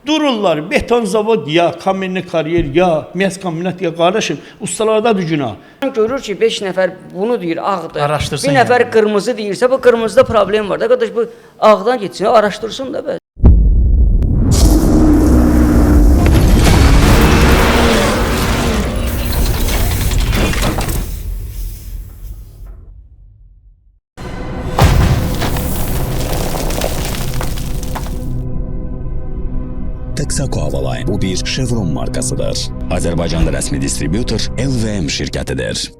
Dururlar, beton zavod ya, kamenli kariyer ya, mes kombinat ya, qardaşım, ustalardadır günah. Görür ki 5 nəfər bunu deyir ağdır. Araşdırsın Bir nəfər yəni. qırmızı deyirsə, bu qırmızıda problem var da. Qardaş bu ağdan getsin, araşdırsın da bəs. Texaco Havaline bu bir Chevron markasıdır. Azərbaycanda rəsmi distributor LVM şirkətidir.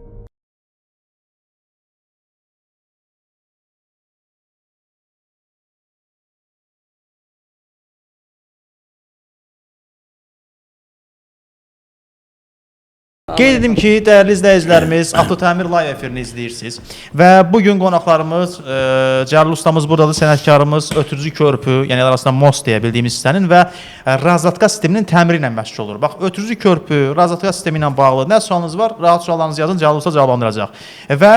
Qeyd edim ki, dəyərli izləyicilərimiz, Avtotəmir live efirini izləyirsiniz və bugün qonaqlarımız, Cəlil ustamız buradadır, sənətkarımız ötürücü körpü, yəni arasında most deyə bildiyimiz hissənin və razlatka sisteminin təmiri ilə məşğul olur. Bax, ötürücü körpü, razlatka sistemi ilə bağlı nə sualınız var? Rahat suallarınızı yazın, Cəlil usta cavablandıracaq. Və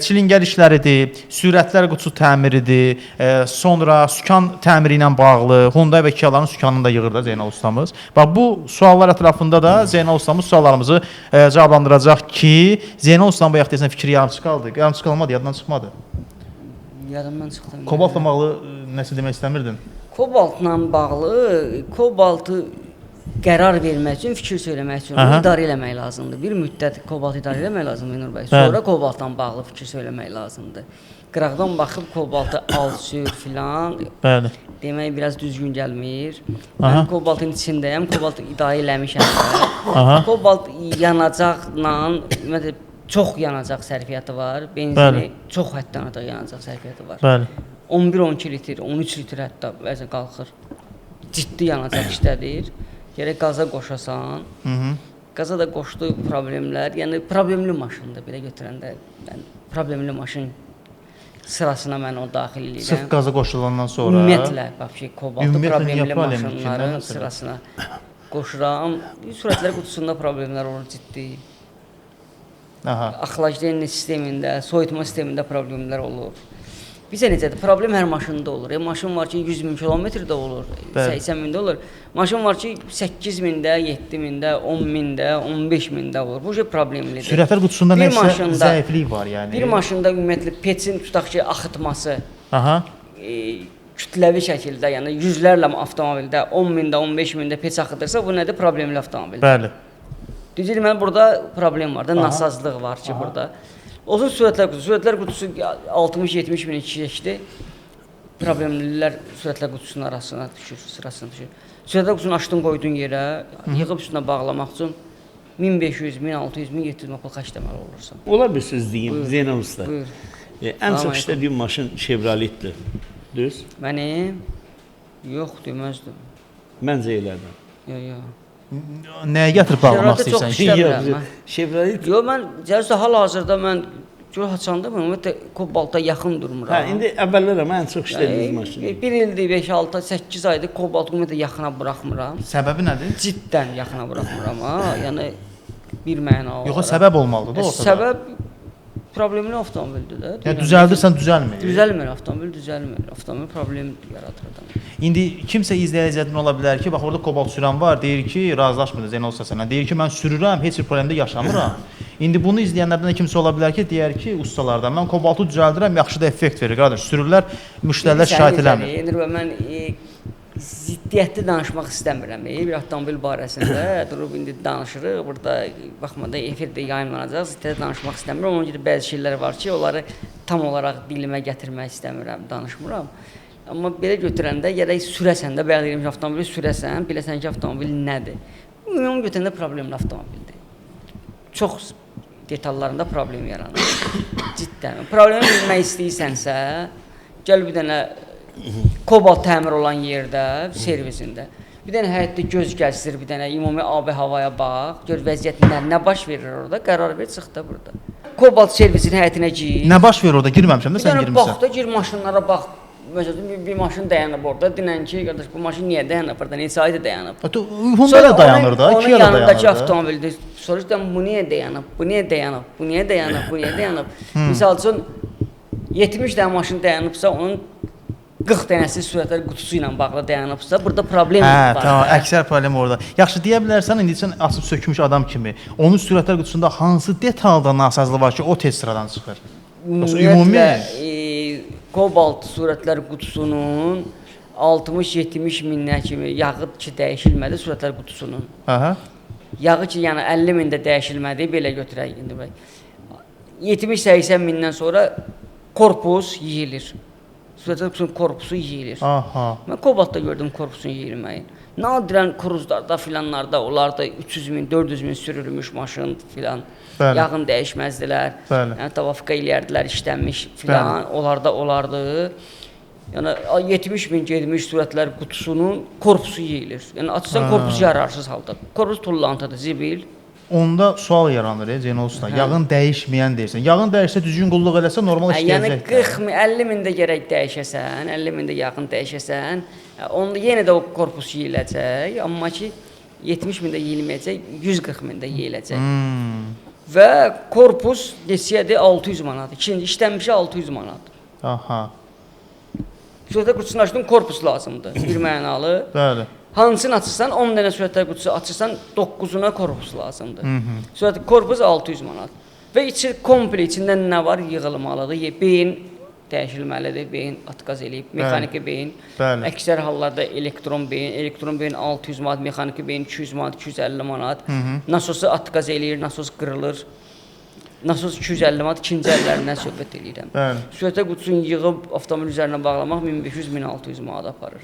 çilingər işləridir, sürətlər qutusu təmiridir, sonra sükan təmiri ilə bağlı, Hyundai və Kia'ların sükanını da yığır da Zeynal ustamız. Bax, bu suallar ətrafında da Zeynal ustamız suallarımızı cavablandıracaq ki, Zeynal ustam bu yaxdaysan fikri yarımçı qaldı. Yarımçı qalmadı, yadından çıxmadı. Yadımdan çıxdı. Kobaltla bağlı nəsə demək istəmirdin? Kobaltla bağlı, kobaltı qərar vermək üçün, fikir söyləmək üçün idarə eləmək lazımdır. Bir müddət kobalt idarə eləmək lazımdır Nur bəy. Sonra kobaltla bağlı fikir söyləmək lazımdır. Qıraqdan baxıb kobaltı al sür filan. Bəli. Demək biraz düzgün gəlmir. Mən kobaltın içindəyəm, kobaltı idarə eləmişəm. Kobalt yanacaqla, ümumiyyətlə çox yanacaq sərfiyyatı var. Benzini çox həddən artıq yanacaq sərfiyyatı var. Bəli. 11-12 litr, 13 litr hətta bəzən qalxır. Ciddi yanacaq işlədir. Gərək qaza qoşasan. Qaza da qoşduğu problemlər, yəni problemli maşındır belə götürəndə. Yəni problemli maşın sırasına mən o daxil edirəm. Sırf qaza qoşulandan sonra? Ümumiyyətlə, kobaltı problemli maşınların sırasına qoşuram. Sürətlər qutusunda problemlər olur ciddi. Axlajleniya sistemində, soyutma sistemində problemlər olur. Bizə necədir? Problem hər maşında olur. Maşın var ki 100.000 kilometrdə olur, 80.000-də olur. Maşın var ki 8.000-də, 7.000-də, 10.000-də, 15.000-də olur. Bu problemlidir. Sürətlər qutusunda nəsə zəiflik var yəni. Bir maşında ümumiyyətlə peçin tutaq ki axıtması kütləvi şəkildə, yəni yüzlərlə avtomobildə 10.000-də, 15.000-də peç axıdırsa, bu nədir? Problemli avtomobildir. Bəli. Düzdür, burada problem var da, nasazlıq var ki burada. Olsun sürətlər qutusu 60-70 min keçdi. Problemlilər sürətlər qutusunun arasına düşür, sırasına düşür. Sürətlər qutusunu açdın, qoydun yerə, yığıb üstünə bağlamaq üçün 1500, 1600, 1700 manat xərc deməli olursan. Olar bir söz deyim, Zeynal usta. Buyur. Ən çox işlədiyim maşın Chevrolet'dir. Düz? Mənim? Yox, deməzdim. Məncə elədim. Yox. Nəyə gətirib bağlamaq istəyirsən? Chevrolet. Yox, mən hal-hazırda mən açanda ümumiyyətlə kobalta yaxın durmuram. İndi əvvəllər mən ən çox işlədiyim maşın. 1 ildir, 5, 6, 8 aydır kobaltı ümumiyyətlə yaxına buraxmıram. Səbəbi nədir? Ciddən yaxına buraxmıram ha. Yəni bir məna olaraq. Yox, səbəb olmalıdır da ortada. Səbəb problemli avtomobildir də. Yəni düzəldirsən düzəlmir. Düzəlmir avtomobil, düzəlmir. Avtomobil problem yaradır adam. İndi kimsə izləyicilərdən ola bilər ki, bax orada kobalt sürən var, deyir ki, razılaşmır Zeynal usta sənə. Deyir ki, mən sürürəm, heç bir problemdə yaşamıram. İndi bunu izləyənlərdən də kimsə ola bilər ki, deyər ki, ustalardan mən kobaltı düzəldirəm, yaxşı da effekt verir. Qardaş, sürürlər, müştərilər şikayət eləmir. Yəni mən ziddiyyətli danışmaq istəmirəm. Bir avtomobil barəsində durub indi danışırıq. Burada baxmada efirdə yayımlanacaq. Ziddiyyətli danışmaq istəmirəm. Ona görə bəzi şeylər var ki, onları tam olaraq dilimə gətirmək istəmirəm, danışmıram. Amma belə götürəndə gərək sürəsən də, bəyan edilmiş avtomobili sürəsən, biləsən ki, avtomobil nədir. Ümumi götürəndə problemli avtomobildir. Çox detallarında problem yaranır. Ciddən. Problemi bilmək istəyirsənsə, gəl bir dənə kobalt təmir olan yerdə, servisində. Bir dənə həyətdə göz gəzdir, bir dənə ümumi abi havaya bax, gör vəziyyət nə baş verir orada, qərar ver, çıx da burada. Kobalt servisinin həyətinə gir. Nə baş verir orada? Girməmişəm də sən girmisən. Bir dənə bax da, gir maşınlara bax. Məsələn, bir maşın dayanıb orada, dinən ki, qardaş, bu maşın niyə dayanıb burada, neçə ayda dayanıb? Hyundai da dayanır da, Kia da dayanır da. Onun yanındakı avtomobildə soruşdan, bu niyə dayanıb, bu niyə dayanıb, bu niyə dayanıb, bu niyə dayanıb? Misal üçün, 70 dənə maşın dayanıbsa, onun 40 dənəsi sürətlər qutusu ilə bağlı dayanıbsa, burada problem Hə, var. tamam, əksər problem orada. Yaxşı deyə bilərsən, indi sən açıb sökmüş adam kimi, onun sürətlər qutusunda hansı detalda nasazlığı var ki, o tez sıradan çıxır? Yoxsa ümumi? Kobalt sürətlər qutusunun 60-70 minə kimi yağı ki dəyişilmədi sürətlər qutusunun. Aha. Yağı ki, yəni 50 mində dəyişilmədi, belə götürək indi bax. 70-80 mindən sonra korpus yeyilir. Sürətlər qutusunun korpusu yeyilir. Aha. Mən Kobaltda gördüm korpusun yeyilməyi. Nadirən kruzlarda filanlarda onlarda 300 min, 400 min sürülmüş maşın filan. Bəli. Yağın dəyişməzdilər. Bəli. Yəni tavafika eləyərdilər, işlənmiş filan. Onlarda olardı. Yəni 70 min gedmiş sürətlər qutusunun korpusu yeyilir. Yəni açsan korpus yararsız halda. Korpus tullantıdır, zibil. Onda sual yaranır, Zeynal usta. Yağın dəyişməyən deyirsən. Yağın dəyişsə düzgün qulluq eləsə normal işləyəcək. Yəni 40 min, 50 mində gərək dəyişəsən, 50 mində yağın dəyişəsən, onda yenə də o korpus yeyiləcək, amma ki 70 mində yeyilməyəcək, 140 mində yeyiləcək. Və korpus desiyədir 600 manat. İkinci işlənmişi 600 manat. Aha. Sürətlər qutusunu açdın, korpus lazımdır, bir mənalı. Bəli. Hansını açırsan, 10 dənə sürətlər qutusu açırsan, 9-una korpus lazımdır. Sürətli korpus 600 manat. Və içi komple içində nə var yığılmalıdır. Beyin dəyişilməlidir, beyin atqaz eləyib, mexaniki beyin. Bəli. Əksər hallarda elektron beyin 600 manat, mexaniki beyin 200 manat, 250 manat. Nasosu atqaz eləyir, nasos qırılır. Nasos 250 manat, ikinci əllərindən söhbət eləyirəm. Bəli. Sürətlə qutusunu yığıb avtomobil üzərinə bağlamaq 1500-1600 manat aparır.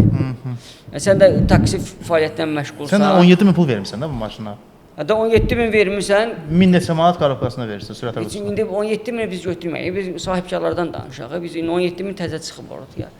Sən də taksi fəaliyyətdən məşğulsan. Sən 17 min pul vermisən də bu maşına. Hətta 17 min vermirsən. 1000 neçə manat qarabasına verirsən sürətlə qutusuna. İndi 17 min biz götürməyik. Biz sahibkarlardan danışaq. Biz 17 min təzə çıxıb ortaya.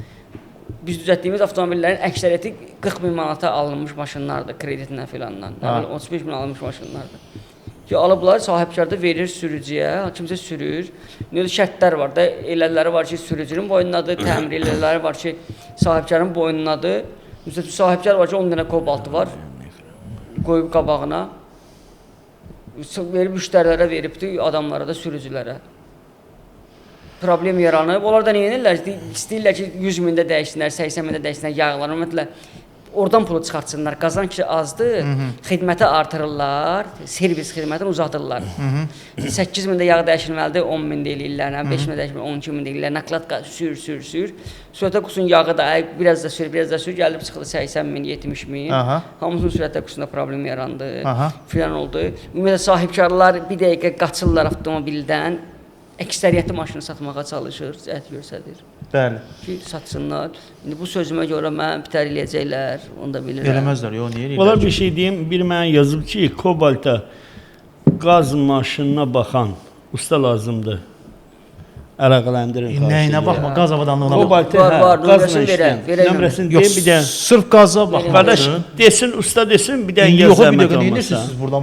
Biz düzəltdiyimiz avtomobillərin əksəriyyəti 40 min manata alınmış maşınlardır, kreditinə filandan. 35 min alınmış maşınlardır. Ki alıblar, sahibkarda verir sürücüyə, kimsə sürür. Nə şərtlər var da, elələri var ki, sürücünün boyundadır, təmir elələri var ki, sahibkarın boyundadır. Məsələn, sahibkar var ki, 10 dənə kobaltı var, qoyub qabağına. Verib müştərilərə veribdir, adamlara da, sürücülərə. Problem yaranıb. Onlar da nə edirlər? İstəyirlər ki, 100 mində dəyişsinlər, 80 mində dəyişsinlər yağlar. Ümumiyyətlə, oradan pulu çıxartsınlar. Qazan ki azdır, xidməti artırırlar, servis xidmətini uzadırlar. 8 mində yağ dəyişilməlidir, 10 mində eləyirlər, 5 mində dəyişilməlidir, 12 mində eləyirlər. Naklat sür. Sürətlə qutusunun yağı da biraz da sür, gəlib çıxdı 80 min, 70 min. Hamısının sürətlə qutusunda problem yarandı, filan oldu. Ümumiyyətlə, sahibkarlar bir dəqiqə qaçırlar avtomobildən, əksəriyyəti maşını satmağa çalışır, cəhət göstərir. Bəli. Ki, satsınlar. İndi bu sözümə görə mən bitər eləyəcəklər, onu da bilirəm. Eləməzlər, yox, niyə eləyirlər? Onlar bir şey deyim, bir mənə yazıb ki, Kobalta qaz maşınına baxan usta lazımdır. Əlaqələndirin. Nəyinə baxma, qaz avadanlığına bax. Kobalta var, qazla nömrəsini işləyən. verəm. Nömrəsini Yox, deyim, bir də sırf qaza bax. qardaş desin, usta desin, bir də İndi yaz yox, bir zəhmət dəqiqə, nə olmasa. edirsiniz siz buradan?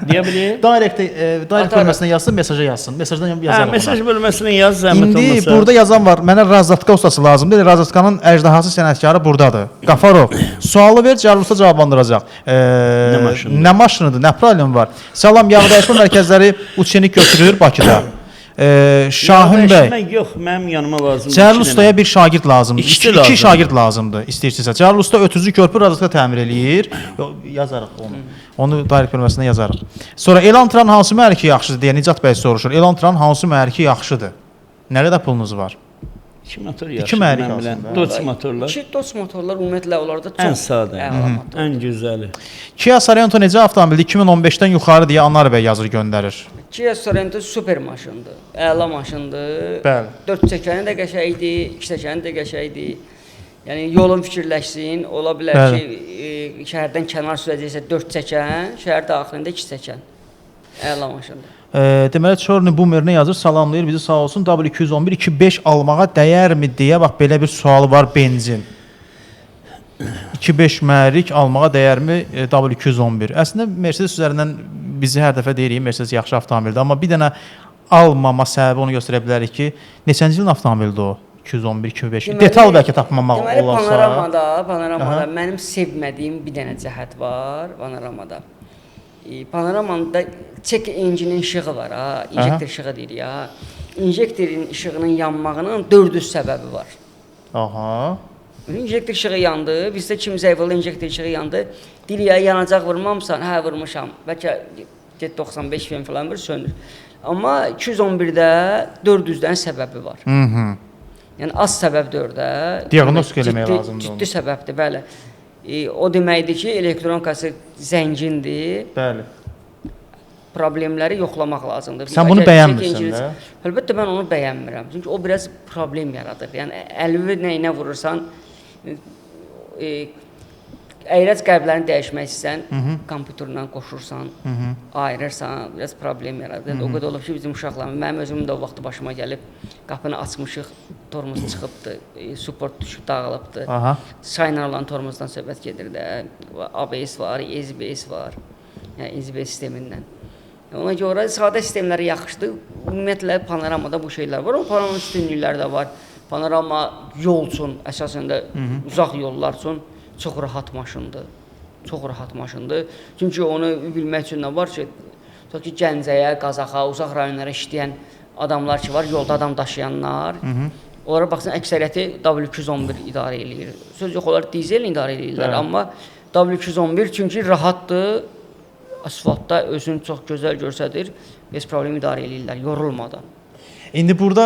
Deyə bilir? Direct bölməsinə yazsın, mesaja yazsın. Mesajdan Hə, yazarım. mesaj bölməsinə yaz zəhmət olmasa. İndi burada yazan var. Mənə razzatka ustası lazımdır. Razzatkanın əjdahası sənətkarı burdadır. Qafarov. Sualı ver, Cəlil usta cavablandıracaq. Nə maşınıdır, nə problem var? Salam, yağ dəyişmə mərkəzləri Uçenik götürür Bakıda. Şahin bəy. Yox, mənim yanıma lazımdır. Cəlil ustaya bir şagird lazımdır. İşçi İki lazımdır. şagird lazımdır, istəyirsinizsə. Cəlil usta ötüzü körpü razzatka təmir eləyir. Yazarıq onu. Onu direct bölməsinə yazarıq. Sonra Elantran hansı mühərriki yaxşıdır deyə Nicat bəy soruşur. Elantran hansı mühərriki yaxşıdır? Nə qədər pulunuz var? 2 motor İki mühərrik aslında. Doç motorlar. 2 doç motorlar ümumiyyətlə onlarda çox Ən sadə, ən gözəli. Kia Sorento necə avtomobildir? 2015-dən yuxarı deyə Anar bəy yazır göndərir. Kia Sorento super maşındır. Əla maşındır. Bəli. 4 çəkəni də qəşəngdir, 2 çəkəni də qəşəngdir. Yəni yolun fikirləşsin, ola bilər Bəli. ki, şəhərdən kənar sürəcəksə 4 çəkən, şəhər daxilində 2 çəkən. Əla maşındır. Deməli Çorni Boomer nə yazır? Salamlayır bizi, sağ olsun. W211 2.5 almağa dəyərmi deyə bax belə bir sualı var, benzin. 2.5 mühərrik almağa dəyərmi W211? Əslində Mercedes üzərindən bizi hər dəfə deyirik, Mercedes yaxşı avtomobildir, amma bir dənə almama səbəbi onu göstərə bilərik ki, neçənci ilin avtomobildir o? 211, 205. Detal bəlkə tapmamaq olarsa. Deməli panoramada mənim sevmədiyim bir dənə cəhət var, panoramada. Panoramada check engine-in işığı var ha, injektor işığı deyirik ha. İnjektorin işığının yanmağının 400 səbəbi var. Aha. İnjektor işığı yandı. Bizdə kim zəvəli injektor işığı yandı. Diliyə yanacaq vurmamısan? Hə, vurmuşam. Bəlkə 95 film falan bir sönür. Amma 211-də 400-dən səbəbi var. Yəni az səbəb 4-də. Diaqnostika eləmək lazımdır. Ciddi səbəbdir, bəli. O deməkdir ki, elektronikası zəngindir. Bəli. Problemləri yoxlamaq lazımdır. Sən bunu bəyənmirsən də? Əlbəttə mən onu bəyənmirəm. Çünki o biraz problem yaradır. Yəni əlvi nəyinə vurursan, əyləc qərblərini dəyişmək istəsən, kompüterlə qoşursan, ayırırsan, biraz problem yaradır. O qədər olub ki, bizim uşaqlarımız, mənim özümün də o vaxt başıma gəlib, qapını açmışıq, tormuz çıxıbdı, support düşüb dağılıbdı. Çayla olan tormuzdan söhbət gedirdi. ABS var, EZBS var, yəni EZBS sistemindən. Ona görə sadə sistemləri yaxşıdır. Ümumiyyətlə panoramada bu şeylər var, amma panorama üstünlükləri də var. Panorama yol üçün, əsasında uzaq yollar üçün çox rahat maşındır. Çox rahat maşındır. Çünki onu bilmək üçün nə var ki, Gəncəyə, Qazaxa, uzaq rayonlara işləyən adamlar ki var, yolda adam daşıyanlar. Onlara baxsan, əksəriyyəti W211 idarə edir. Söz yox, onlar dizel idarə edirlər, amma W211 çünki rahatdır, asfaltda özünü çox gözəl görsədir, bez problem idarə edirlər, yorulmadan. İndi burada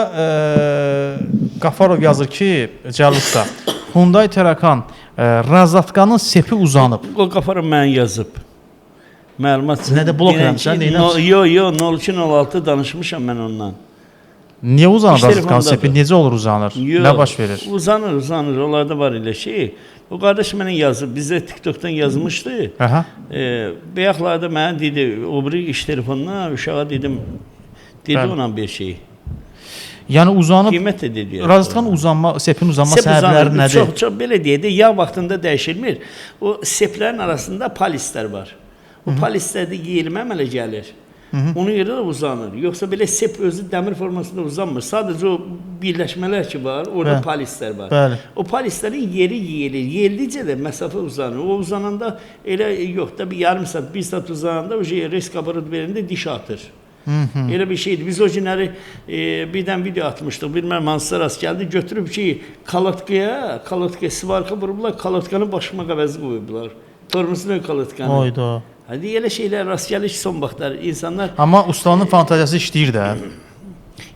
Qafarov yazır ki, Cəlildə, Hyundai Terrakan razatkanın sepi uzanıb. O Qafarov mən yazıb. Məlumat. Nədə blok eləmişsən? Yox, 0206 danışmışam mən ondan. Niyə uzanır razatkanın sepi? Necə olur uzanır? Nə baş verir? Uzanır. Onlarda var elə şey. O qardaş mənə yazıb, bizə TikTokdan yazmışdı. Bəyəxlarda mənə dedi, o biri iş telefonuna uşağa dedim, ona bir şey. Yəni uzanıb, qiymət də dedi. razatkanın uzanma, sepin uzanma səbəbləri nədir? Çox belə deyək də, yağ vaxtında dəyişilmir. O seplərin arasında polislər var. O polislərdə yeyilmə əmələ gəlir. Onu yerə də uzanır. Yoxsa belə sep özü dəmir formasında uzanmır. Sadəcə o birləşmələr ki var, orada polislər var. Bəli. O polislərin yeri yeyilir. Yeyildikcə də məsafə uzanır. O uzananda elə yox da bir yarım saat, bir saat uzananda o risk aparat verəndə diş atır. Elə bir şeydir. Biz o günləri birdən video atmışdıq. Bilməm hansısa rast gəldi. Götürüb ki, kalotkaya svarka vurublar, kalotkanın başıma qəvəzi qoyublar. Tormuzun kalotkanı. Oyda. Hadi elə şeylər rast gəlir ki, son vaxtlar insanlar... Amma ustanın fantaziyası işləyir də.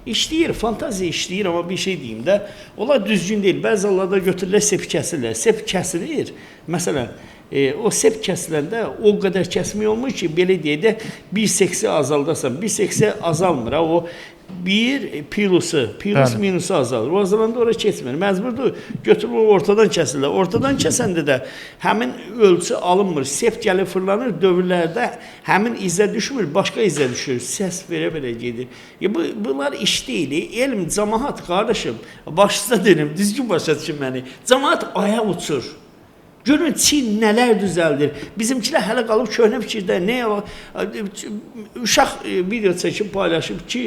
İşləyir, fantaziya işləyir, amma bir şey deyim də, onlar düzgün deyil. Bəzi hallarda götürürlər, sep kəsirlər. Sep kəsilir. Məsələn, o sep kəsiləndə o qədər kəsmək olmur ki, belə deyək də, bir seksi azaldasan. Bir seksi azalmır. O bir pilusu minusu azalır. O azalanda oraya keçmir. Məcburdur, götürür ortadan kəsirlər. Ortadan kəsəndə də həmin ölçü alınmır. Sep gəlir, fırlanır, dövrlərdə həmin izə düşmür, başqa izə düşür. Səs verə gedir. Bunlar iş deyil. Elm, cəmaat, qardaşım, başınıza dönüm, düzgün başa düşün məni. Cəmaat aya uçur. Görün Çin nələr düzəldir. Bizimkilər hələ qalıb köhnə fikirdə. Uşaq video çəkib paylaşıb ki,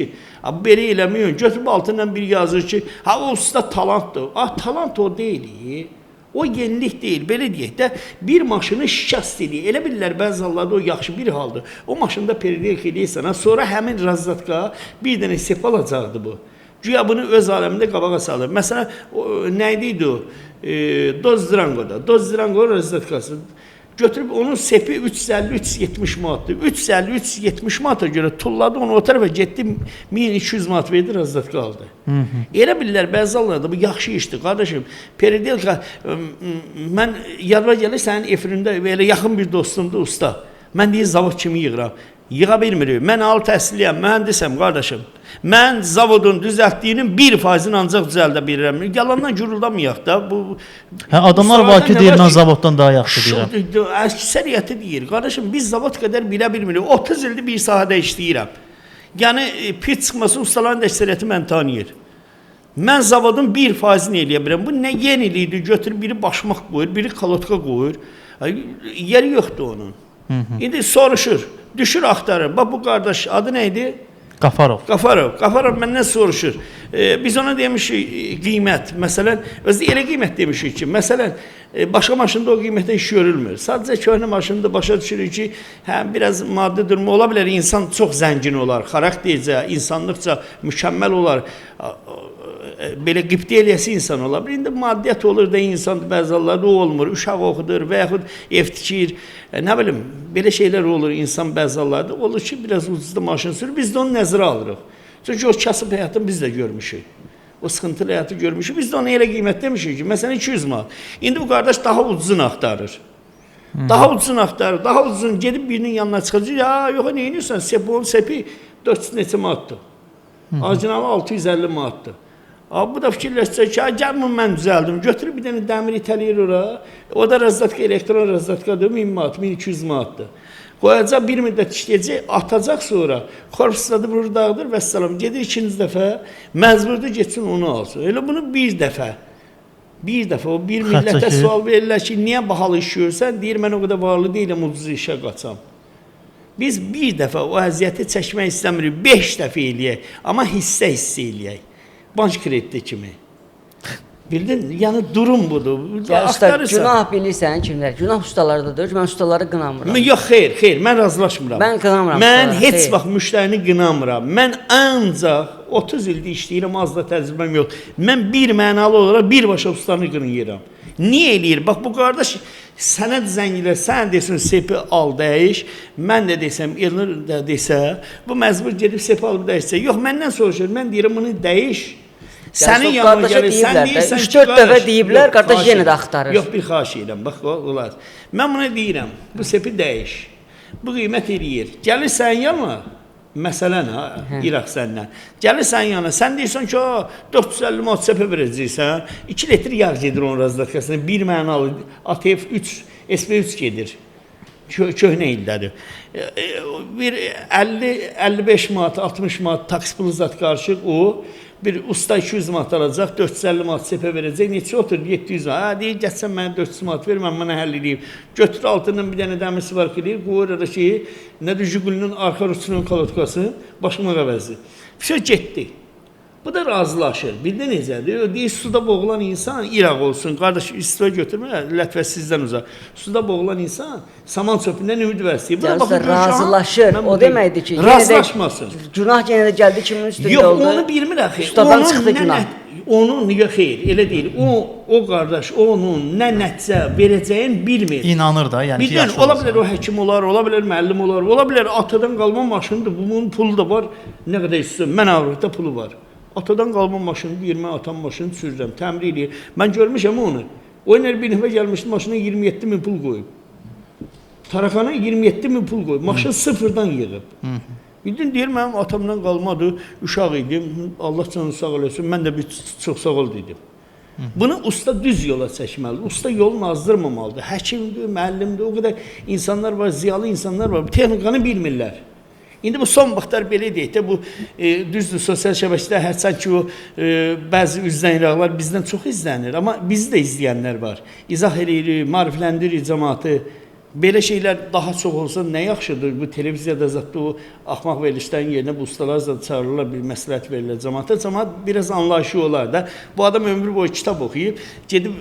belə eləməyin. Götürüb altından bir yazır ki, o usta talantdır. Talant o deyil. O yenilik deyil. Belə deyək də, bir maşını şikast edir. Elə bilirlər bəzi hallarda o yaxşı bir haldır. O maşında peridik eləyirsən, sonra həmin razzatka bir dənə sep alacaqdı bu. Güya bunu öz aləmində qabağa salır. Məsələn, nə idi o? Dozdirangoda. Dozdirango razzatkası. Götürüb onun sepi 350-370 manatdır. 350-370 manata görə tulladı onu o tərəfə getdi, 1200 manat verdi, razzatka aldı. Elə bilirlər, bəzi hallarda bu yaxşı işdir. Qardaşım, Peridelka, mən yadva gəlir sənin efirində belə yaxın bir dostumdur, usta. Mən deyir, zavod kimi yığıram. Yığa bilmirik. Mən ali təhsilliyəm, mühəndisəm, qardaşım. Mən zavodun düzəltdiyinin 1%-ni ancaq düzəldə bilirəm. Yalandan gürüldamayaq da. Adamlar var ki, deyir, mən zavoddan daha yaxşı deyirəm. Əksəriyyəti deyir. Qardaşım, biz zavod qədər bilə bilmirik. 30 ildir bir sahədə işləyirəm. Yəni, pit çıxması ustaların əksəriyyəti mən tanıyır. Mən zavodun 1%-ni eləyə bilirəm. Bu nə yenilikdir? Götürür, biri başmaq qoyur, biri kalotka qoyur. Yeri yoxdur onun. İndi soruşur. Düşür, axtarır. Bax, bu qardaş adı nə idi? Qafarov. Qafarov məndən soruşur. Biz ona demişik qiymət. Məsələn, özü elə qiymət demişik ki, məsələn, başqa maşında o qiymətə iş görülmür. Sadəcə köhnə maşında başa düşürük ki, biraz maddi durumu ola bilər, insan çox zəngin olar, xaraktercə, insanlıqca mükəmməl olar. belə qibtə eləyəsi insan ola bilər. İndi maddiyyat olur da insan bəzi hallarda o olmur. Uşaq oxudur və yaxud ev tikir. Nə bilim, belə şeylər olur insan bəzi hallarda. Olur ki, biraz ucuzda maşın sürür. Biz də onu nəzərə alırıq. Çünki o kasıb həyatını biz də görmüşük. O sıxıntılı həyatı görmüşük. Biz də ona elə qiymət demişik ki, məsələn 200 manat. İndi bu qardaş daha ucuzunu axtarır. Daha ucuzunu axtarır. Daha ucuzunu gedib birinin yanına çıxacaq. Ya, yox, nə edirsən? Sepon sepi 400 neçə manatdır. Orijinalı 650 manatdır. Bu da fikirləşəcək ki, gəlmə mən düzəldim. Götürüb bir dənə dəmir itələyir ora. O da razdatka, elektron razdatkadır, 1000 manat, 1200 manatdır. Qoyacaq, bir müddət işləyəcək, atacaq sonra. Korpusda vurur, dağıdır və salam. Gedir ikinci dəfə, məcburdur geçsin onu alsın. Elə bunu bir dəfə o bir millətə sual verirlər ki, niyə bahalı iş görürsən? Deyir, mən o qədər varlı deyiləm, ucuz işə qaçam. Biz bir dəfə o əziyyəti çəkmək istəmirik, 5 dəfə eləyək, amma hissə eləyək. Bank krediti kimi. Bildin? Yəni durum budur. Usta, günah bilirsən kimlər? Günah ustalardadır. Mən ustaları qınamıram. Yox, xeyr, mən razılaşmıram. Mən qınamıram. Mən heç vaxt müştərini qınamıram. Mən ancaq 30 ildir işləyirəm, az da təcrübəm yox. Mən bir mənalı olaraq birbaşa ustanı qınayıram. Niyə eləyir? Bax, bu qardaş sənə zəngilər, sən desin sepi al, dəyiş, mən də desəm, Elnur da desə, bu məcbur gedib sepi alıb dəyişsə. Yox, məndən soruşur, mən deyirəm, bunu dəyiş. Sənin yanına gəlir, sən deyirsən ki, 3-4 dəfə deyiblər, qardaş yenə də axtarır. Yox, bir xahiş edirəm, bax, olar. Mən buna deyirəm, bu sepi dəyiş. Bu qiymət eləyir. Gəlir sənin yanına, məsələn, İraq səndən. Gəlir sənin yanına, sən deyirsən ki, 450 manat sepə verəcəksən, 2 litr yağ gedir onun razdatkasına, bir mənalı ATF 3, SP3 gedir. Köhnə ildədir. Bir 50-55 manat, 60 manat taksi pulu zat qarışıq o, bir usta 200 manat alacaq, 450 manat sepə verəcək, neçə otur? 700 manat. Deyir, gəlsən mənə 400 manat ver, mən mənə həll edeyim. Götür altından bir dənə dəmir sivark edeyim, qoyur da şeyi, nədir, Jigulinin arxa rusunun kalotkası, başıma qəvəzi. Bir şey getdi. Bu da razılaşır. Bildi necədir? Deyir, suda boğulan insan İraq olsun. Qardaş, istifa götürmə, Lətvə sizdən uzaq. Suda boğulan insan saman çöpündən ümid vərsiyir. Razılaşır. O deməkdir ki, razılaşmasın. Günah yenə də gəldi kimin üstündə yox, oldu? Yox, onu bilmir axı. Ustadan çıxdı günah. Onun, yox, xeyr, elə deyil. O qardaş, onun nə nəticə verəcəyini bilmir. İnanır da, yəni ki, yaxşı ola bilər o həkim olar, ola bilər müəllim olar, ola bilər atadan qalma maşınıdır, bunun pulu da var, nə qədər istəyirəm, mən Avropada pulu var. Atadan qalma maşını deyir, mən atam maşını sürürəm, təmir edir. Mən görmüşəm onu. O ilə bir nəfə gəlmişdi, maşına 27 min pul qoyub. Tarakana 27 min pul qoyub, maşını sıfırdan yığıb. Bildin, deyir, mənim atamdan qalmadı, uşaq idim, Allah canını sağ eləsin, mən də bir çox sağ ol dedim. Bunu usta düz yola çəkməlidir, usta yolunu azdırmamalıdır. Həkimdir, müəllimdir, o qədər insanlar var, ziyalı insanlar var, texnikanı bilmirlər. İndi bu son vaxtlar belə deyək də, bu düzdür, sosial şəbəkədə hərçən ki, o bəzi üzləniraqlar bizdən çox izlənir, amma bizi də izləyənlər var. İzah edirik, marifləndirik cəmaatı. Belə şeylər daha çox olsa nə yaxşıdır? Bu televiziyada zətdə o axmaq verilişlərin yerinə bu ustalar zət çağırırlar, bir məsləhət verirlər cəmaata. Cəmaat biraz anlayışı olar da. Bu adam ömrü boyu kitab oxuyub, gedib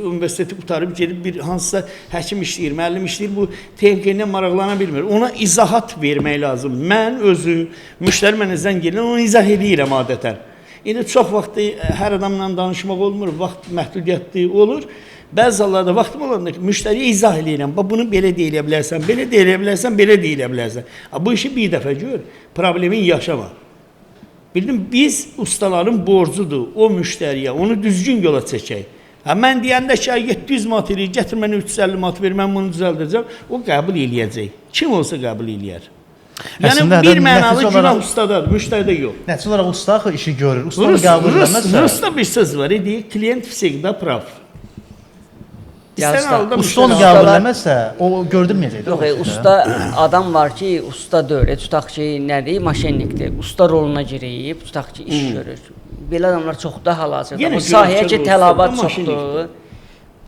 universiteti qutarıb, gedib bir hansısa həkim işləyir, müəllim işləyir, bu texnikə maraqlana bilmir. Ona izahat vermək lazım. Mən özü, müştəri mənə zəng gələn, onu izah edirəm adətən. İndi çox vaxt hər adamla danışmaq olmur, vaxt məhdudiyyətli olur. Bəzi hallarda vaxtım olanda ki, müştəriyə izah edirəm. Bunu belə deyilə bilərsən, belə deyilə bilərsən, belə deyilə bilərsən. Bu işi bir dəfə gör, problemin yaşama. Bildim, biz ustaların borcudur o müştəriyə, onu düzgün yola çəkək. Mən deyəndə ki, 700 manat eləyir, gətir mənə 350 manat ver, mən bunu düzəldəcəm, o qəbul eləyəcək. Kim olsa qəbul eləyər. Yəni bir mənalı günah ustadadır, müştəridə yox. Nəticə olaraq usta axı işi görür, ustanı qəbul eləməzsə. Rusda bir söz var, deyir, klient всегда прав. Usta onu qəbul eləməzsə, o gördürməyəcək. Yox, usta adam var ki, usta deyil, tutaq ki, nədir, maşenlikdir. Usta roluna girib, tutaq ki, iş görür. Belə adamlar çoxdur hal-hazırda. Bu sahəyə ki, tələbat çoxdur.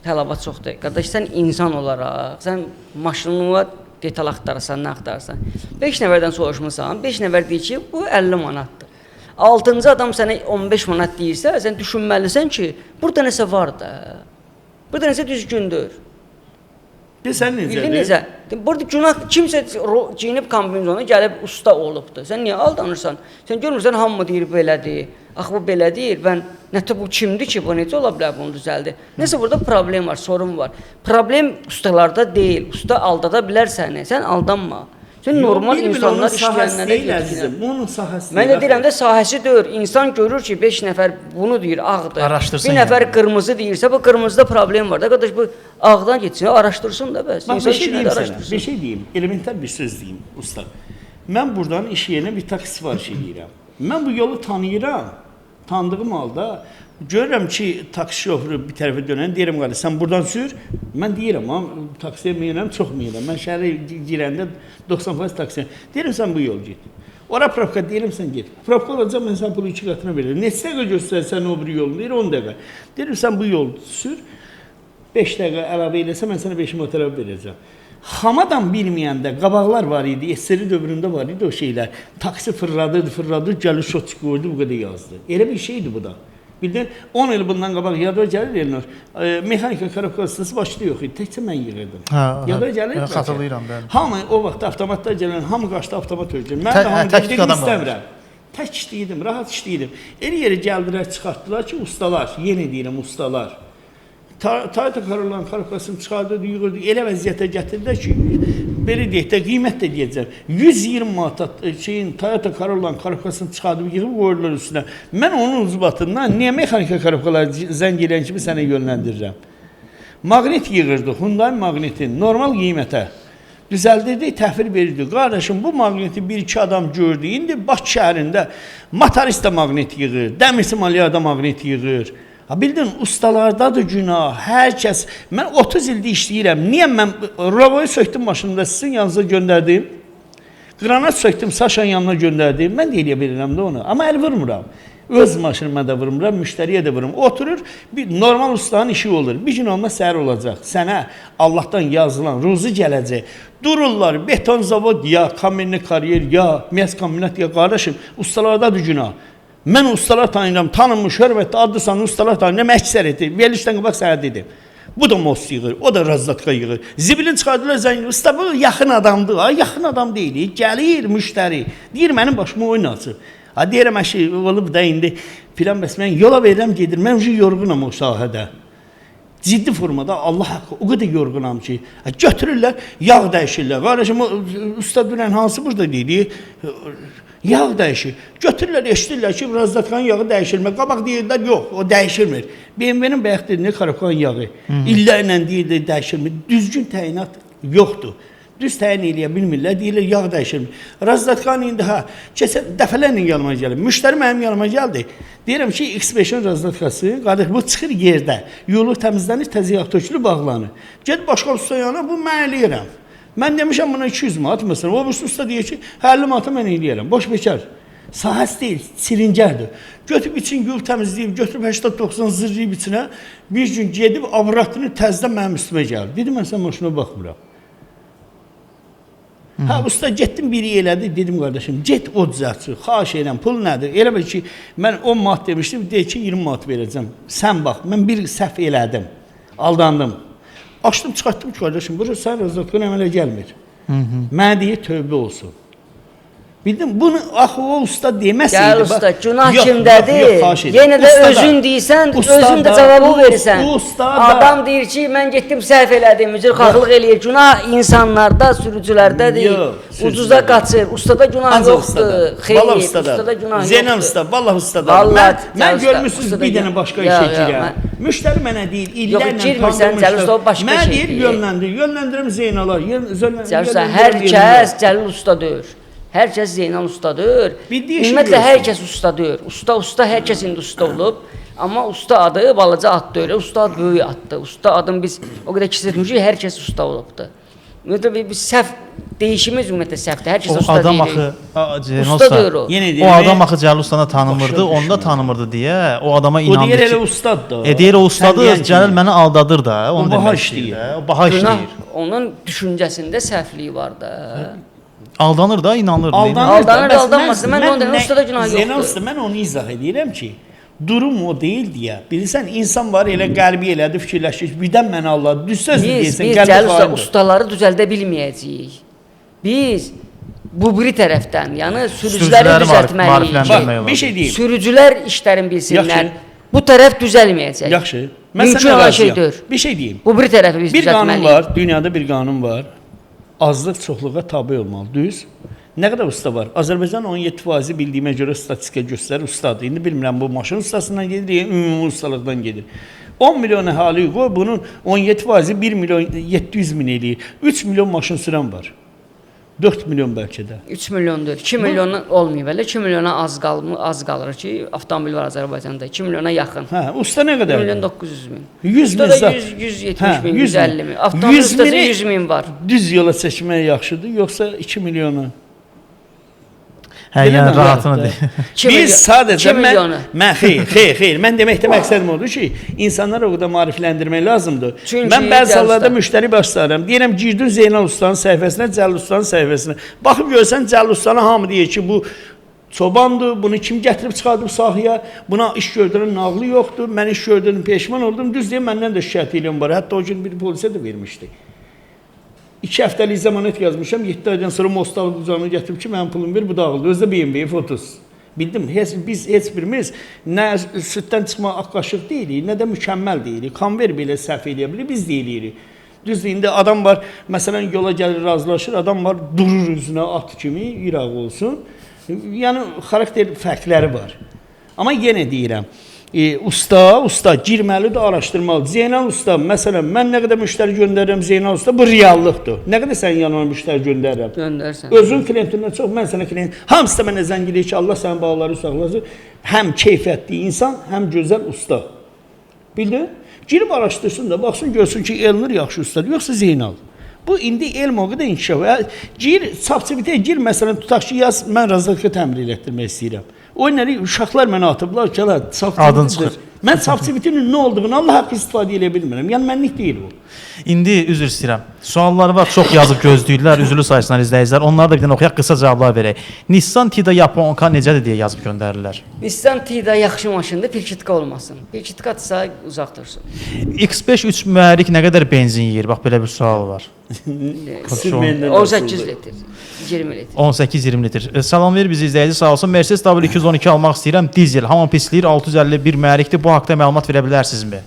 Tələbat çoxdur. Qardaş, sən insan olaraq, sən maşınına detal axtarırsan, nə axtarırsan. 5 nəfərdən soruşmusan, 5 nəfər deyir ki, bu 50 manatdır. 6-cı adam sənə 15 manat deyirsə, sən düşünməlisən ki, burada nəsə var da. Burada nəsə düzgündür. Sən necədir? Bildin necə? Burada günah, kimsə giyinib kombinezonu gəlib usta olubdur. Sən niyə aldanırsan? Sən görmürsən, hamı deyir belədir. Axı bu belə deyil. Mən nətə bu kimdir ki, bu necə ola bilər bunu düzəldir? Nəsə burada problem var, sorun var. Problem ustalarda deyil. Usta aldada bilər səni. Sən aldanma. Sən normal insanlar işləyənlərə gətirsən. Bunun sahəsi. Mən də deyirəm də sahəsi deyil. İnsan görür ki, 5 nəfər bunu deyir, ağdır. Araşdırsın Bir nəfər qırmızı deyirsə, bu qırmızıda problem var da. Qardaş bu ağdan getsin, araşdırsın da bəs. Bax, İnsan bir şey işini deyim də sənə. araşdırsın. Bir şey deyim. Elementar bir söz deyim usta. Mən buradan iş yerinə bir taksi sifariş edirəm. Mən bu yolu tanıyıram. Tanıdığım halda görürəm ki, taksi şoförü bir tərəfə dönən, deyirəm qardaş, sən buradan sür. Mən deyirəm, taksiyə minirəm, çox minirəm. Mən şəhərə girəndə 90% taksiyə. Deyirəm, sən bu yol get. Ora probka deyirəm, sən get. Probka olacaq, mən sən pulu 2 qatına verirəm. Neçə dəqiqə göstərsən o bir yolunu, deyir 10 dəqiqə. Deyirəm, sən bu yol sür, 5 dəqiqə əlavə eləsə, mən sənə 5 motor verəcəm. Xamadan bilməyəndə qabaqlar var idi, SSR dövründə var idi o şeylər. Taksi fırladı, gəlir şot qoydu, bu qədər yazdı. Elə bir şeydi bu da. Bildin, 10 il bundan qabaq yada gəlir Elnur. Mexanika korobkası başda yox idi, təkcə mən yığırdım. Yada gəlir. Xatırlayıram bəli. Hamı o vaxt avtomatlar gələn, hamı qaçdı avtomat öldürür. Mən də hamı dedim istəmirəm. Tək işləyirdim, rahat işləyirdim. Elə yeri gəldilər, çıxartdılar ki, ustalar, yenə deyirəm ustalar. Toyota Corolla'nın korobkasını çıxardırdı, yığırdı, elə vəziyyətə gətirdilər ki, belə deyək də, qiymət də deyəcəm. 120 manat Toyota Corolla'nın korobkasını çıxardıb, yığıb qoyurlar üstünə. Mən onun uzubatından niyə mexanika korobkaları zəng eləyən kimi sənə yönləndirirəm? Maqnit yığırdı, Hyundai maqnitin normal qiymətə. Düzəldirdi, təhvil verirdi. Qardaşım, bu maqniti bir-iki adam gördü. İndi Bakı şəhərində motorist də maqnit yığır, dəmirçi-maliyada maqnit yığır. Bildin, ustalardadır günah, hər kəs. Mən 30 ildə işləyirəm. Niyə mən roboyu söktüm maşınımda, sizin yanınıza göndərdim? Qranat söktüm, Saşanın yanına göndərdim. Mən də eləyə bilirəm də onu. Amma əl vurmuram. Öz maşınıma da vurmuram, müştəriyə də vururam. Oturur, bir normal ustanın işi olur. Bir gün olmaz səhər olacaq. Sənə Allahdan yazılan ruzu gələcək. Dururlar, beton zavod ya, kamenli kariyer ya, miyaz kombinat ya, qardaşım, ustalardadır günah. Mən ustalar tanıyıram, tanınmış, hörmətli, adlı sanlı ustalar tanıyıram, əksəriyyəti. Verilişdən qabaq sənə dedim. Bu da most yığır, o da razdatka yığır. Zibilin çıxardılar zəngin, usta bu yaxın adamdır. Yaxın adam deyil, gəlir müştəri. Deyir, mənim başıma oyun açır. Deyirəm, əşi, olub da indi filan bəs mən yola verirəm, gedir. Mən yorğunam o sahədə. Ciddi formada Allah haqqı o qədər yorğunam ki, götürürlər, yağ dəyişirlər. Qardaşım, usta dünən hansı burada deyir? Yağ dəyişir. Götürürlər, eşidirlər ki, razdatkanın yağı dəyişilmir. Qabaq deyirlər, yox, o dəyişilmir. BMW-nin bayaq dediyini korobkanın yağı. İllərlə deyirlər, dəyişilmir. Düzgün təyinat yoxdur. Düz təyin eləyə bilmirlər, deyirlər, yağ dəyişilmir. Razdatkan indi, keçən dəfələrlə yanıma gəlir. Müştəri mənim yanıma gəldi. Deyirəm ki, X5-in razdatkası, qardaş, bu çıxır yerdə. Yolu təmizlənir, təzə yağ tökülür, bağlanır. Ged başqa usta yanına, bu mən eləyirəm. Mən demişəm buna 200 manat məsələn. O usta deyir ki, 50 manata mən eləyərəm. Boş bekar. Sahəsi deyil, silincərdir. Götürüb için yol təmizləyib, götürüb 80-90 zırrıyıb içinə. Bir gün gedib avratını təzdən mənim üstümə gəldi. Dedim, mən sən maşına baxmıram. Usta getdim biri elədi, dedim qardaşım, get o düzəltçi, xahiş edirəm, pul nədir? Elə bil ki, mən 10 manat demişdim, deyir ki, 20 manat verəcəm. Sən bax, mən bir səhv elədim, aldandım. Açdım, çıxartdım ki, qardaşım, burası sən razdatkan əmələ gəlmir. Mənə deyir, tövbə olsun. Bildin, bunu axı o usta deməsəydi. Gəl usta, günah kimdədir? Yenə də özün deyirsən, özün də cavabı verirsən. Adam deyir ki, mən getdim səhv elədim, mücrxahlıq eləyir. Günah insanlarda, sürücülərdədir. Ucuza qaçır. Ustada günah yoxdur. Xeyr, ustada günah yoxdur. Zeynən usta, vallah ustadır. Mən görmürsünüz bir dənə başqa işə girəm. Müştəri mənə deyir, illərlə tanımışdır. Mən deyir, yönləndirim Zeynala. Hər kəs Cəlil ustadır. Hər kəs Zeynal ustadır. Ümumiyyətlə, hər kəs ustadır. Usta, hər kəs indi usta olub. Amma usta adı balaca addır, öyle. Usta adı böyük addır. Usta adın biz o qədər kisətmiş ki, hər kəs usta olubdur. Ümumiyyətlə, biz səhv, deyişimiz ümumiyyətlə səhvdir. Hər kəs usta deyirik. Ustadır o. O adam axı Cəlil ustanı tanımırdı, onu da tanımırdı deyə o adama inandı ki. O deyir elə ustadır. Deyir o ustadır, Cəlil məni aldadır da. O baha işləyir. O baha işləyir. Onun düşüncəsində səhvliyi var da. Aldanır da, inanır. Aldanır, aldanmasın. Mən onu ustada günah yoxdur. Zeynal usta, mən onu izah edirəm ki, durum o deyil deyə. Bilirsən, insan var elə qəlbi elədi, fikirləşir. Birdən mən Allah, düz söz deyirsən, qəlbi xaindir. Biz ustaları düzəldə bilməyəcəyik. Biz bu biri tərəfdən, yəni sürücüləri Sürücüləri düzəltməliyik. maarifləndirmək Bax, bir şey deyim. Sürücülər işlərin bilsinlər. Yaxşı. Bu tərəf düzəlməyəcək. Yaxşı. Mən Mümkün sənə olan razıyam. şey deyil. Bir şey deyim. Bu biri tərəfi biz Bir qanun düzəltməliyik. var, dünyada bir qanun var. Azlıq çoxluğa tabe olmalı, düz? Nə qədər usta var? Azərbaycan 17% bildiyimə görə statistika göstərir, ustadır. İndi bilmirəm bu maşın ustasından gedir, ya ümumi ustalıqdan gedir. 10 milyon əhali qoy, bunun 17%-i 1 milyon 700 min eləyir. 3 milyon maşın sürən var. 4 milyon bəlkə də. 3 milyondur. 2 milyona olmuyor belə. 2 milyona az qalır ki, avtomobil var Azərbaycanda. 2 milyona yaxın. Hə, usta nə 1 qədər? milyon 900 min. 100 min Ustada zat. 170 min, 100 min. 150 min. Avtomobil 100 ustası mini 100 min var. Düz yola çəkmək yaxşıdır, yoxsa 2 milyonu? Hə, Belə yəni mi rahatını var? deyil. 2 milyon- Biz sadəcə 2 milyonu. mən xeyr. Mən deməkdə məqsədim odur ki, insanları o qədər maarifləndirmək lazımdır. Çünki Mən bəzi hallarda Cəlil müştəri başlayıram. Deyirəm girdin Zeynal ustanın səhifəsinə, Cəlil ustanın səhifəsinə. Baxıb görsən Cəlil ustanı hamı deyir ki, bu çobandır, bunu kim gətirib çıxardıb sahəyə, buna iş gördürən nağlı yoxdur, mən iş gördürdüm, peşman oldum, düz deyim, məndən də şikayət edirəm var. Hətta o gün bir polisə də vermişdi. 2 həftəlik zəmanət yazmışam, 7 aydan sonra Mostal uzanı gətirib ki, mənim pulum ver, bu dağıldı. Özdə BMW fotos. Bildim, biz heç birimiz nə süddən çıxma ak qaşıq deyilik, nə də mükəmməl deyilik. Konver belə səhv eləyə bilir, biz deyilik. Düzdür, indi adam var, məsələn, yola gəlir, razılaşır, adam var, durur üzünə at kimi, iraq olsun. Yəni, xarakter fərqləri var. Amma yenə deyirəm, usta girməlidir, araşdırmalıdır. Zeynal usta, məsələn, mən nə qədər müştəri göndərirəm Zeynal usta, bu reallıqdır. Nə qədər sən yanıma müştəri göndərirəm? Göndərsən. Özün klientindən çox, mən sənə klient. Hamısı da mənə zəng edir ki, Allah sənin bağları saxlasın. Həm keyfiyyətli insan, həm gözəl usta. Bildin? Girib araşdırsın da, baxsın, görsün ki, Elnur yaxşı ustadır, yoxsa Zeynal. Bu indi elm o qədər inkişaf. Gir, çap-çipitəyə gir, məsələn, tutaq ki, yaz, mən razılıqla təmir elətdirmək istəyirəm. O nəri uşaqlar mənə atıblar ki, Adın çıxır. Mən çap-çipitinin nə olduğunu Allah haqqı istifadə edə bilmirəm. Yəni mənlik deyil bu. İndi üzr istəyirəm. Sualları var, çox yazıb gözləyirlər, üzrlü sayısınlar izləyicilər. Onları da bir dənə oxuyaq, qısa cavablar verək. Nissan Tida Yaponka necədir deyə yazıb göndərirlər. Nissan Tida yaxşı maşındır, pirkitka olmasın. Pirkitkadırsa uzaq dursun. X5 3 mühərrik nə qədər benzin yeyir? Bax belə bir sual var. Sürməyəndən 18 litr, 20 litr. 18-20 litr. Salam ver bizi izləyici, sağ olsun. Mercedes W212 almaq istəyirəm. Dizel, hamı pisləyir, 651 mühərrikdir. Bu haqda məlumat verə bilərsinizmi?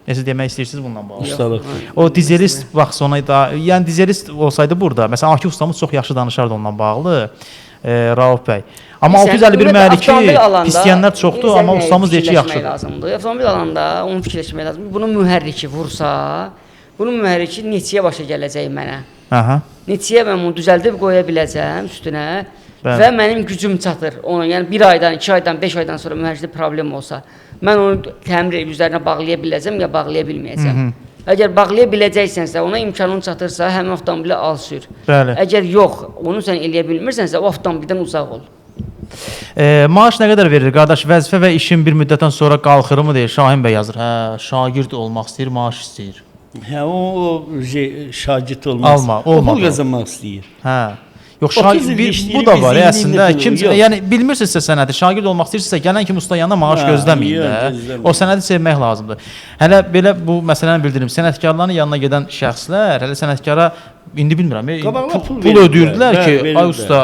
Necə demək istəyirsiniz bundan bağlı? Ustalıq. O dizelist bax sonra da, yəni dizelist olsaydı burada, məsələn Akif ustamız çox yaxşı danışardı ondan bağlı. Rauf bəy. Amma 651 mühərriki pisləyənlər çoxdur, amma ustamız deyir ki, yaxşıdır. Lazımdır. Avtomobil alanda onu fikirləşmək lazımdır. Bunun mühərriki vursa, bunun mühərriki neçəyə başa gələcək mənə? Aha. Neçəyə mən bunu düzəldib qoya biləcəm üstünə Bəli. və mənim gücüm çatır ona. Yəni 1 aydan, 2 aydan, 5 aydan sonra mühərrikdə problem olsa, mən onu təmir üzərinə bağlaya biləcəm ya bağlaya bilməyəcəm. Əgər bağlaya biləcəksənsə, ona imkanın çatırsa, həmin avtomobili al sür. Bəli. Əgər yox, onu sən eləyə bilmirsənsə, o avtomobildən uzaq ol. Maaş nə qədər verir qardaş? Vəzifə və işin bir müddətdən sonra qalxırmı deyir. Şahin bəy yazır. Hə, şagird olmaq istəyir, maaş istəyir. Hə, o şagird olmaz. Alma, O olmadı. pul qazanmaq istəyir. Hə. Yox, 30 il bu işləyir, da biz var iyiliyində əslində. pulu, Kim, yox. yəni bilmirsinizsə sənədi, şagird olmaq istəyirsinizsə, gələn kimi usta yanına maaş Hə, gözləməyin yox, də. gözləməyin. O sənədi sevmək lazımdır. Hələ belə bu məsələni bildirim. Sənətkarların yanına gedən şəxslər hələ sənətkara indi bilmirəm, Qabaqlar pul pul verirlər. ödəyirdilər ki, Bəli, ay usta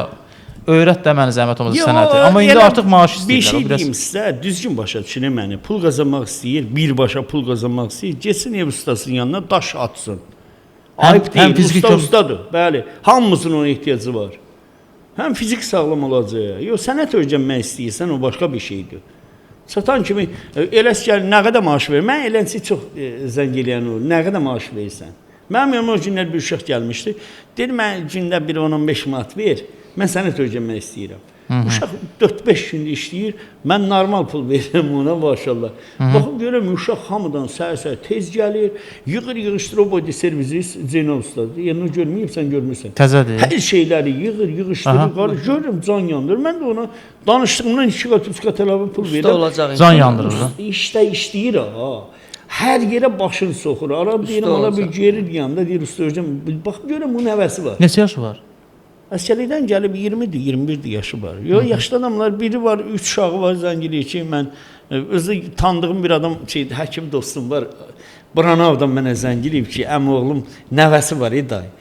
öyrət də mənə zəhmət olmasa Yox, sənəti. Amma indi elə artıq maaş istəyirlər. Bir şey o biraz- deyim sizə, düzgün başa düşün məni. Pul qazanmaq istəyir, birbaşa pul qazanmaq istəyir. Getsin ev ustasının yanına daş atsın. Ayıb həm deyil, fiziki usta ustadır. Bəli, hamımızın ona ehtiyacı var. Həm fizik sağlam olacaq. Yox, sənət öyrənmək istəyirsən, o başqa bir şeydir. Satan kimi eləs gəl, nə qədər maaş verir? Mən elənçi çox zəng eləyən olur. Nə qədər maaş verirsən? Mənim yanıma o günlər bir uşaq gəlmişdi. Dedi, mən gündə bir 10-15 manat ver. Mən sənət öyrənmək istəyirəm. Uşaq 4-5 gündə işləyir. Mən normal pul verirəm ona, maşallah. Baxın görürəm, uşaq hamıdan səhər-səhər tez gəlir. Yığır-yığışdırır o boyda servisi Zeynal ustadır. Yəni onu görməyibsən, görmürsən. Təzədir. Hər şeyləri yığır, yığışdırır, qarış. Görürüm can yandırır. Mən də ona danışdığımdan 2 qat, 3 qat əlavə pul Usta verirəm. olacaq. Can yandırır da. İşdə işləyir ha. Hər yerə başını soxur. Arab deyirəm, ala bir olacaq. gerir yanında deyir usta hocam. Bax görürəm bunun həvəsi var. Neçə yaşı var? Əsgərlikdən gəlib 20-dir, 21-dir yaşı var. Yox, yaşlı adamlar biri var, 3 uşağı var, zəng eləyir ki, mən özü tanıdığım bir adam şeydir, həkim dostum var. Branavdan mənə zəng eləyib ki, əmi oğlum nəvəsi var, dayı.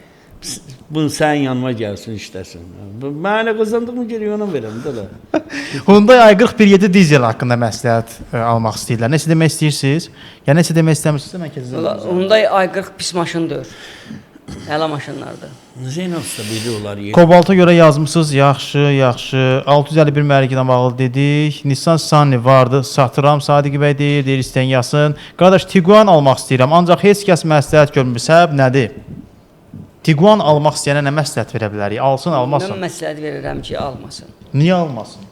bunu sənin yanıma gəlsin, işləsin. Mənə qazandığımı geriyə ona verəm də. Hyundai i41 dizel haqqında məsləhət almaq istəyirlər. Nəsə demək istəyirsiniz? Ya nəsə demək istəmirsinizsə mən keçəcəm. Hyundai i40 pis maşındır. Əla maşınlardır. Zeynəb usta biri olar. Kobalta görə yazmısınız, yaxşı, yaxşı. 651 mühərriklə bağlı dedik. Nissan Sunny vardı, satıram. Sadiq bəy deyir istəyən yazsın. Qardaş, Tiguan almaq istəyirəm, ancaq heç kəs məsləhət görmür. Səbəb nədir? Tiguan almaq istəyənə nə məsləhət verə bilərik? Alsın, almasın? Mən məsləhət verirəm ki, almasın. Niyə almasın?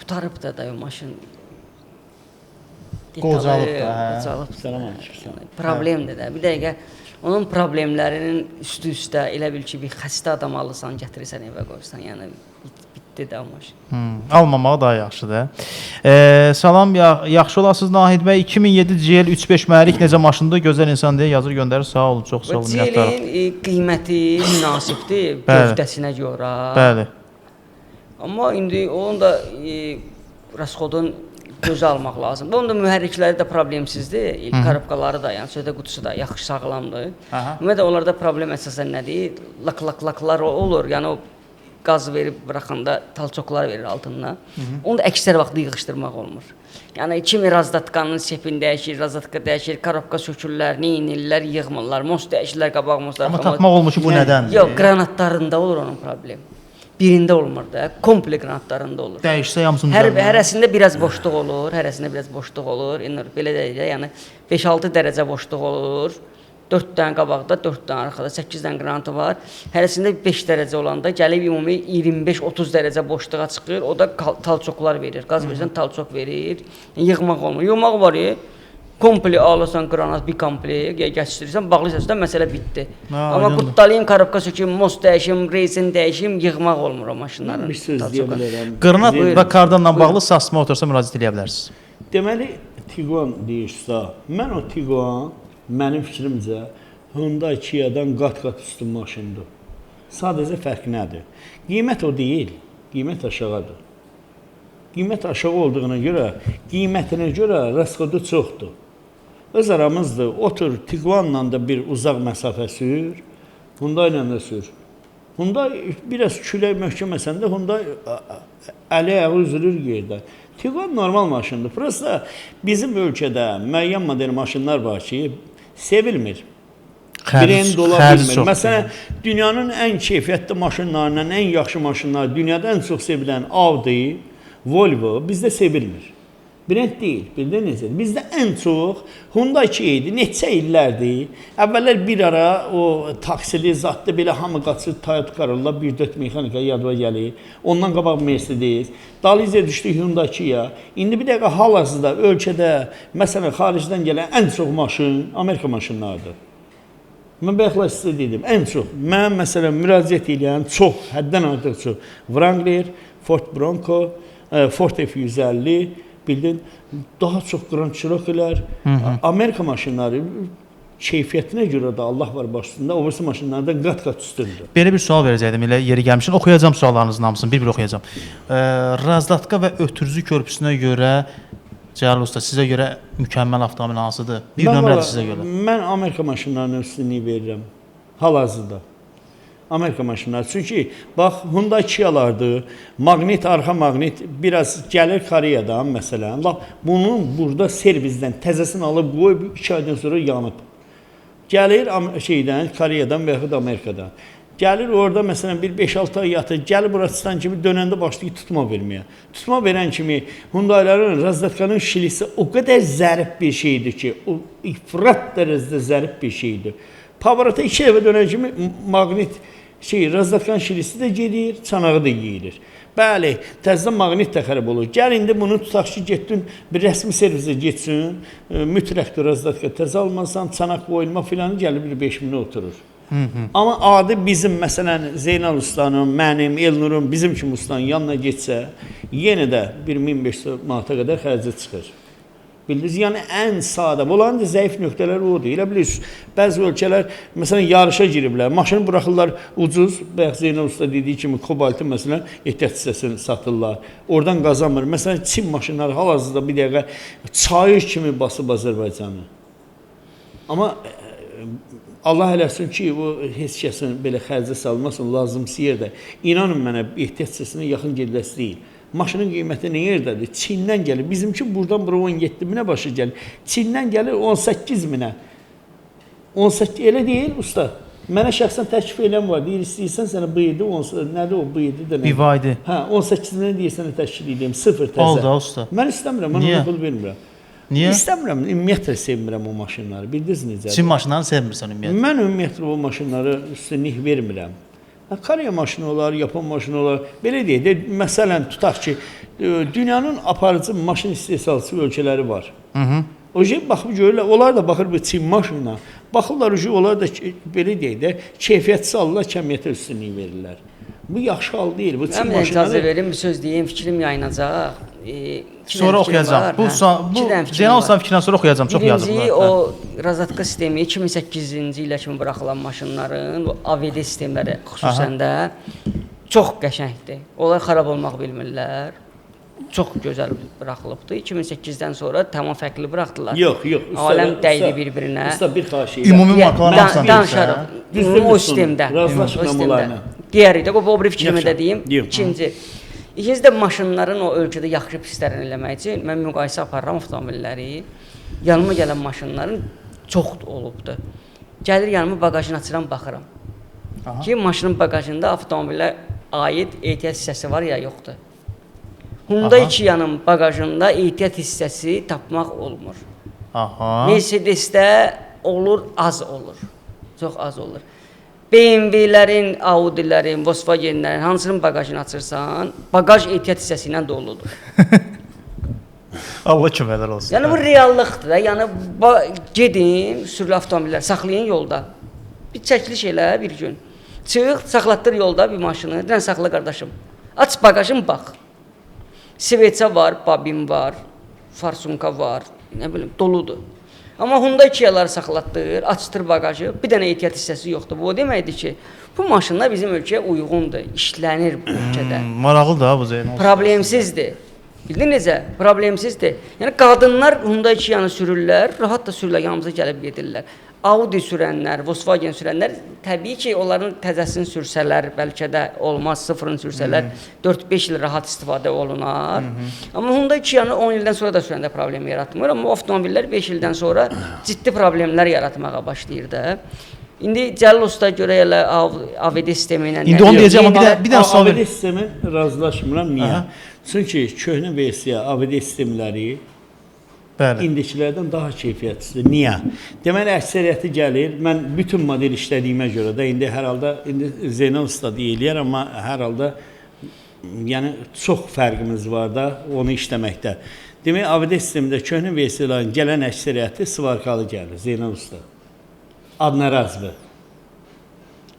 Qutarıb da o maşın. Qocalıb da, hə? Qocalıb. Salam aleyküm. Problemdir də. Bir dəqiqə onun problemlərinin üstə elə bil ki, bir xəstə adam alırsan, gətirirsən evə qoyursan. Yəni bitdi də o maşın. Almamağı daha yaxşıdır. Salam, yaxşı olasınız Nahid bəy. 2007 GL 3.5 mühərrik necə maşındır? Gözəl insan deyə yazır, göndərir. Sağ olun, çox sağ olun. GL-in qiyməti münasibdir gövdəsinə görə. Bəli. Amma indi onun da rasxodun gözə almaq lazımdır. Onun da mühərrikləri də problemsizdir. Korobkaları da, yəni sözdə qutusu da yaxşı sağlamdır. Ümumiyyətlə onlarda problem əsasən nədir? Lak-laklar olur. Yəni o qaz verib buraxanda talçoklar verir altından. Onu da əksər vaxt yığışdırmaq olmur. Yəni kimi razdatkanın sepini dəyişir, razdatka dəyişir, korobka sökürlər, neynirlər, yığmırlar, most dəyişirlər, qabaq mostlar. Amma tapmaq olmuş ki, bu nədəndir? Yox, qranatlarında olur onun problemi. Birində olmur da, komple qranatlarında olur. Dəyişsə hamısını hərəsində biraz boşluq olur, belə deyək, yəni 5-6 dərəcə boşluq olur. 4 dənə qabaqda, 4 dənə arxada, 8 dənə qranatı var. Hərəsində 5 dərəcə olanda gəlib ümumi 25-30 dərəcə boşluğa çıxır. O da talçoklar verir. Qaz verirsən, talçok verir. Yığmaq olmur. Yığmaq var ya, komple alırsan qranat, bir komple geçişdirirsən, bağlıysan, məsələ bitdi. Amma qutdalayım, korobka söküm, most dəyişim, reysin dəyişim, yığmaq olmur o maşınların. Bir söz deyə bilərəm. Qranat və kardanla bağlı SASMA otursa müraciət edə bilərsiniz. Deməli, Tiguan deyirsə, mən o Tiguan mənim fikrimcə Hyundai Kia'dan qat-qat üstün maşındır. Sadəcə fərq nədir? Qiymət o deyil, qiymət aşağıdır. Qiymət aşağı olduğuna görə, qiymətinə görə rasxodu çoxdur. Öz aramızdır, otur Tiguanla da bir uzaq məsafə sür, Hyundai ilə də sür. Hyundai biraz külək möhkəməsəndə Hyundai əli-ayağı üzülür yerdə. Tiguan normal maşındır. Prosta bizim ölkədə müəyyən model maşınlar var ki, sevilmir. Brend ola bilmir. Məsələn, dünyanın ən keyfiyyətli maşınlarından, ən yaxşı maşınlar, dünyada ən çox sevilən Audi, Volvo bizdə sevilmir. Brend deyil, bildə necədir? Bizdə ən çox Hyundai idi, neçə illərdir. Əvvəllər bir ara o taksili zatda belə hamı qaçır, Toyota Corolla 1.4 mexanika yadıma gəlir. Ondan qabaq Mercedes. Dalıyca düşdü Hyundai Kia. İndi bir dəqiqə hal-hazırda ölkədə, məsələn, xaricdən gələn ən çox maşın Amerika maşınlarıdır. Mən bayaqlar sizə dedim, ən çox. Mən məsələn müraciət edən çox, həddən artıq çox. Wrangler, Ford Bronco, Ford F-150, bildin, daha çox Grand Cherokee-lər, Amerika maşınları keyfiyyətinə görə də Allah var başında, o birisi maşınlardan qat-qat üstündür. Belə bir sual verəcəkdim, elə yeri gəlmişin. Oxuyacağım suallarınızın hamısını, bir-bir oxuyacağım. Razdatka və ötürücü körpüsünə görə, Cəlal usta, sizə görə mükəmməl avtomobil hansıdır? Bir nömrədir sizə görə. Mən Amerika maşınlarına üstünlüyü verirəm, hal-hazırda. Amerika maşınları. Çünki bax Hyundai Kia'lardır. Maqnit, arxa maqnit biraz gəlir Koreyadan məsələn. Bax bunun burada servisdən təzəsini alıb qoyub 2 aydan sonra yanıb. Gəlir şeydən, Koreyadan və yaxud Amerikadan. Gəlir orada məsələn bir 5-6 ay yatır, gəlir bura çıxan kimi dönəndə başlayır tutma verməyə. Tutma verən kimi Hyundai'ların razdatkanın şilisi o qədər zərif bir şeydir ki, o ifrat dərəcədə zərif bir şeydir. Pavarata 2 evə dönən kimi maqnit razdatkan şilisi də gedir, çanağı da yeyilir. Bəli, təzədən maqnit də xərab olur. Gəl indi bunu tutaq ki, getdin bir rəsmi servisə getsin, mütləqdir razdatka təzə almasan, çanaq qoyulma filanı gəlib bir 5.000-ə oturur. Amma adi bizim məsələn Zeynal ustanın, mənim, Elnurun, bizim kimi ustanın yanına getsə, yenə də 1500 manata qədər xərcə çıxır. Bildiniz, yəni ən sadə, bunların da zəif nöqtələri odur. Elə bilirsiniz, bəzi ölkələr məsələn yarışa giriblər, maşını buraxırlar ucuz, bayaq Zeynal usta dediyi kimi kobaltı məsələn ehtiyat hissəsini satırlar. Oradan qazanmır. Məsələn Çin maşınları hal-hazırda bir dəqiqə çayır kimi basıb Azərbaycanı. Amma Allah eləsin ki, bu heç kəsin belə xərcə salmasın, lazımsı yerdə. İnanın mənə, ehtiyat hissəsinə yaxın gediləsi deyil. Maşının qiyməti nə yerdədir? Çindən gəlir. Bizimki buradan bura 17 minə başı gəlir. Çindən gəlir 18 minə. 18 elə deyil usta. Mənə şəxsən təklif eləm var. Deyir, istəyirsən sənə bu idi, nədir o bu idi də nə? Bivaydi. Hə, 18 minə deyirsən təklif edeyim, 0 təzə. Oldu usta. Mən istəmirəm, mən ona pul vermirəm. Niyə? İstəmirəm, ümumiyyətlə sevmirəm o maşınları. Bildiniz necə? Çin maşınlarını sevmirsən ümumiyyətlə? Mən ümumiyyətlə o maşınları üstünlük vermirəm. Koreya maşını olar, Yapon maşını olar. Belə deyək də, məsələn, tutaq ki, dünyanın aparıcı maşın istehsalçı ölkələri var. O şey baxıb görürlər, onlar da baxır bu Çin maşınına. Baxırlar, onlar da belə deyək də, keyfiyyətsi alırlar, kəmiyyətə üstünlük verirlər. Bu yaxşı hal deyil. Bu Çin Mən maşınları... icazə verim, bir söz deyim, fikrim yayınacaq. Sonra oxuyacağım. Bu Zeynal Usta fikrindən sonra oxuyacağım, çox yazıblar. Birinci, o razadka sistemi 2008-ci ilə kimi buraxılan maşınların, o AVD sistemləri xüsusən də çox qəşəngdir. Onlar xarab olmaq bilmirlər. Çox gözəl buraxılıbdı. 2008-dən sonra tamam fərqli buraxdılar. Yox. Aləm dəydi bir-birinə. Usta bir xahiş edirəm. Ümumi markaların hamısını danışarıq. O sistemdə. Razılaşmıram onlarla. Digəri də, o bir fikrimi də deyim. Yox. İkinci. İkinci də maşınların o ölkədə yaxşı pislərini eləmək üçün mən müqayisə aparıram avtomobilləri. Yanıma gələn maşınların çox olubdu. Gəlir yanıma baqajını açıram, baxıram. Ki maşının baqajında avtomobilə aid ehtiyat hissəsi var ya yoxdur. Hyundai Kia'nın baqajında ehtiyat hissəsi tapmaq olmur. Mercedes-də olur, az olur. Çox az olur. BMW-lərin, Audi-lərin, Volkswagen-lərin hansının baqajını açırsan, baqaj ehtiyat hissəsi ilə doludur. Allah köməklər olsun. Yəni bu reallıqdır da. Yəni gedin, sürülü avtomobillər saxlayın yolda. Bir çəkiliş elə bir gün. Çıx, saxlatdır yolda bir maşını. Dən saxla qardaşım. Aç baqajını bax. Sveça var, Babim var, Farsunka var, nə bilim, doludur. Amma Hyundai Kia'ları saxlatdır, açdır baqajı, bir dənə ehtiyat hissəsi yoxdur. Bu o deməkdir ki, bu maşınlar bizim ölkəyə uyğundur, işlənir bu ölkədə. Maraqlı da bu Zeynal. Problemsizdir. Bildin necə? Problemsizdir. Yəni qadınlar Hyundai Kia'nı sürürlər, rahat da sürürlər, yanımıza gəlib gedirlər. Audi sürənlər, Volkswagen sürənlər təbii ki, onların təzəsini sürsələr, bəlkə də olmaz, sıfırını sürsələr 4-5 il rahat istifadə olunar. Amma Hyundai Kia'nı 10 ildən sonra da sürəndə problem yaratmır, amma avtomobillər 5 ildən sonra ciddi problemlər yaratmağa başlayır da. İndi Cəlil Usta görə elə AVD sistemi ilə... İndi onu deyəcəm, amma bir dənə sual AVD sistemi razılaşmıram, niyə? Çünki köhnə versiya AVD sistemləri indikilərdən daha keyfiyyətlidir. Niyə? Deməli, əksəriyyəti gəlir. Mən bütün model işlədiyimə görə də indi hər halda Zeynal Usta deyiləyər, amma hər halda yəni çox fərqimiz var da onu işləməkdə. Demək, AVD sistemində köhnə versiyaların gələn əksəriyyəti svarkalı gəlir, Zeynal Usta. Adına razıdır.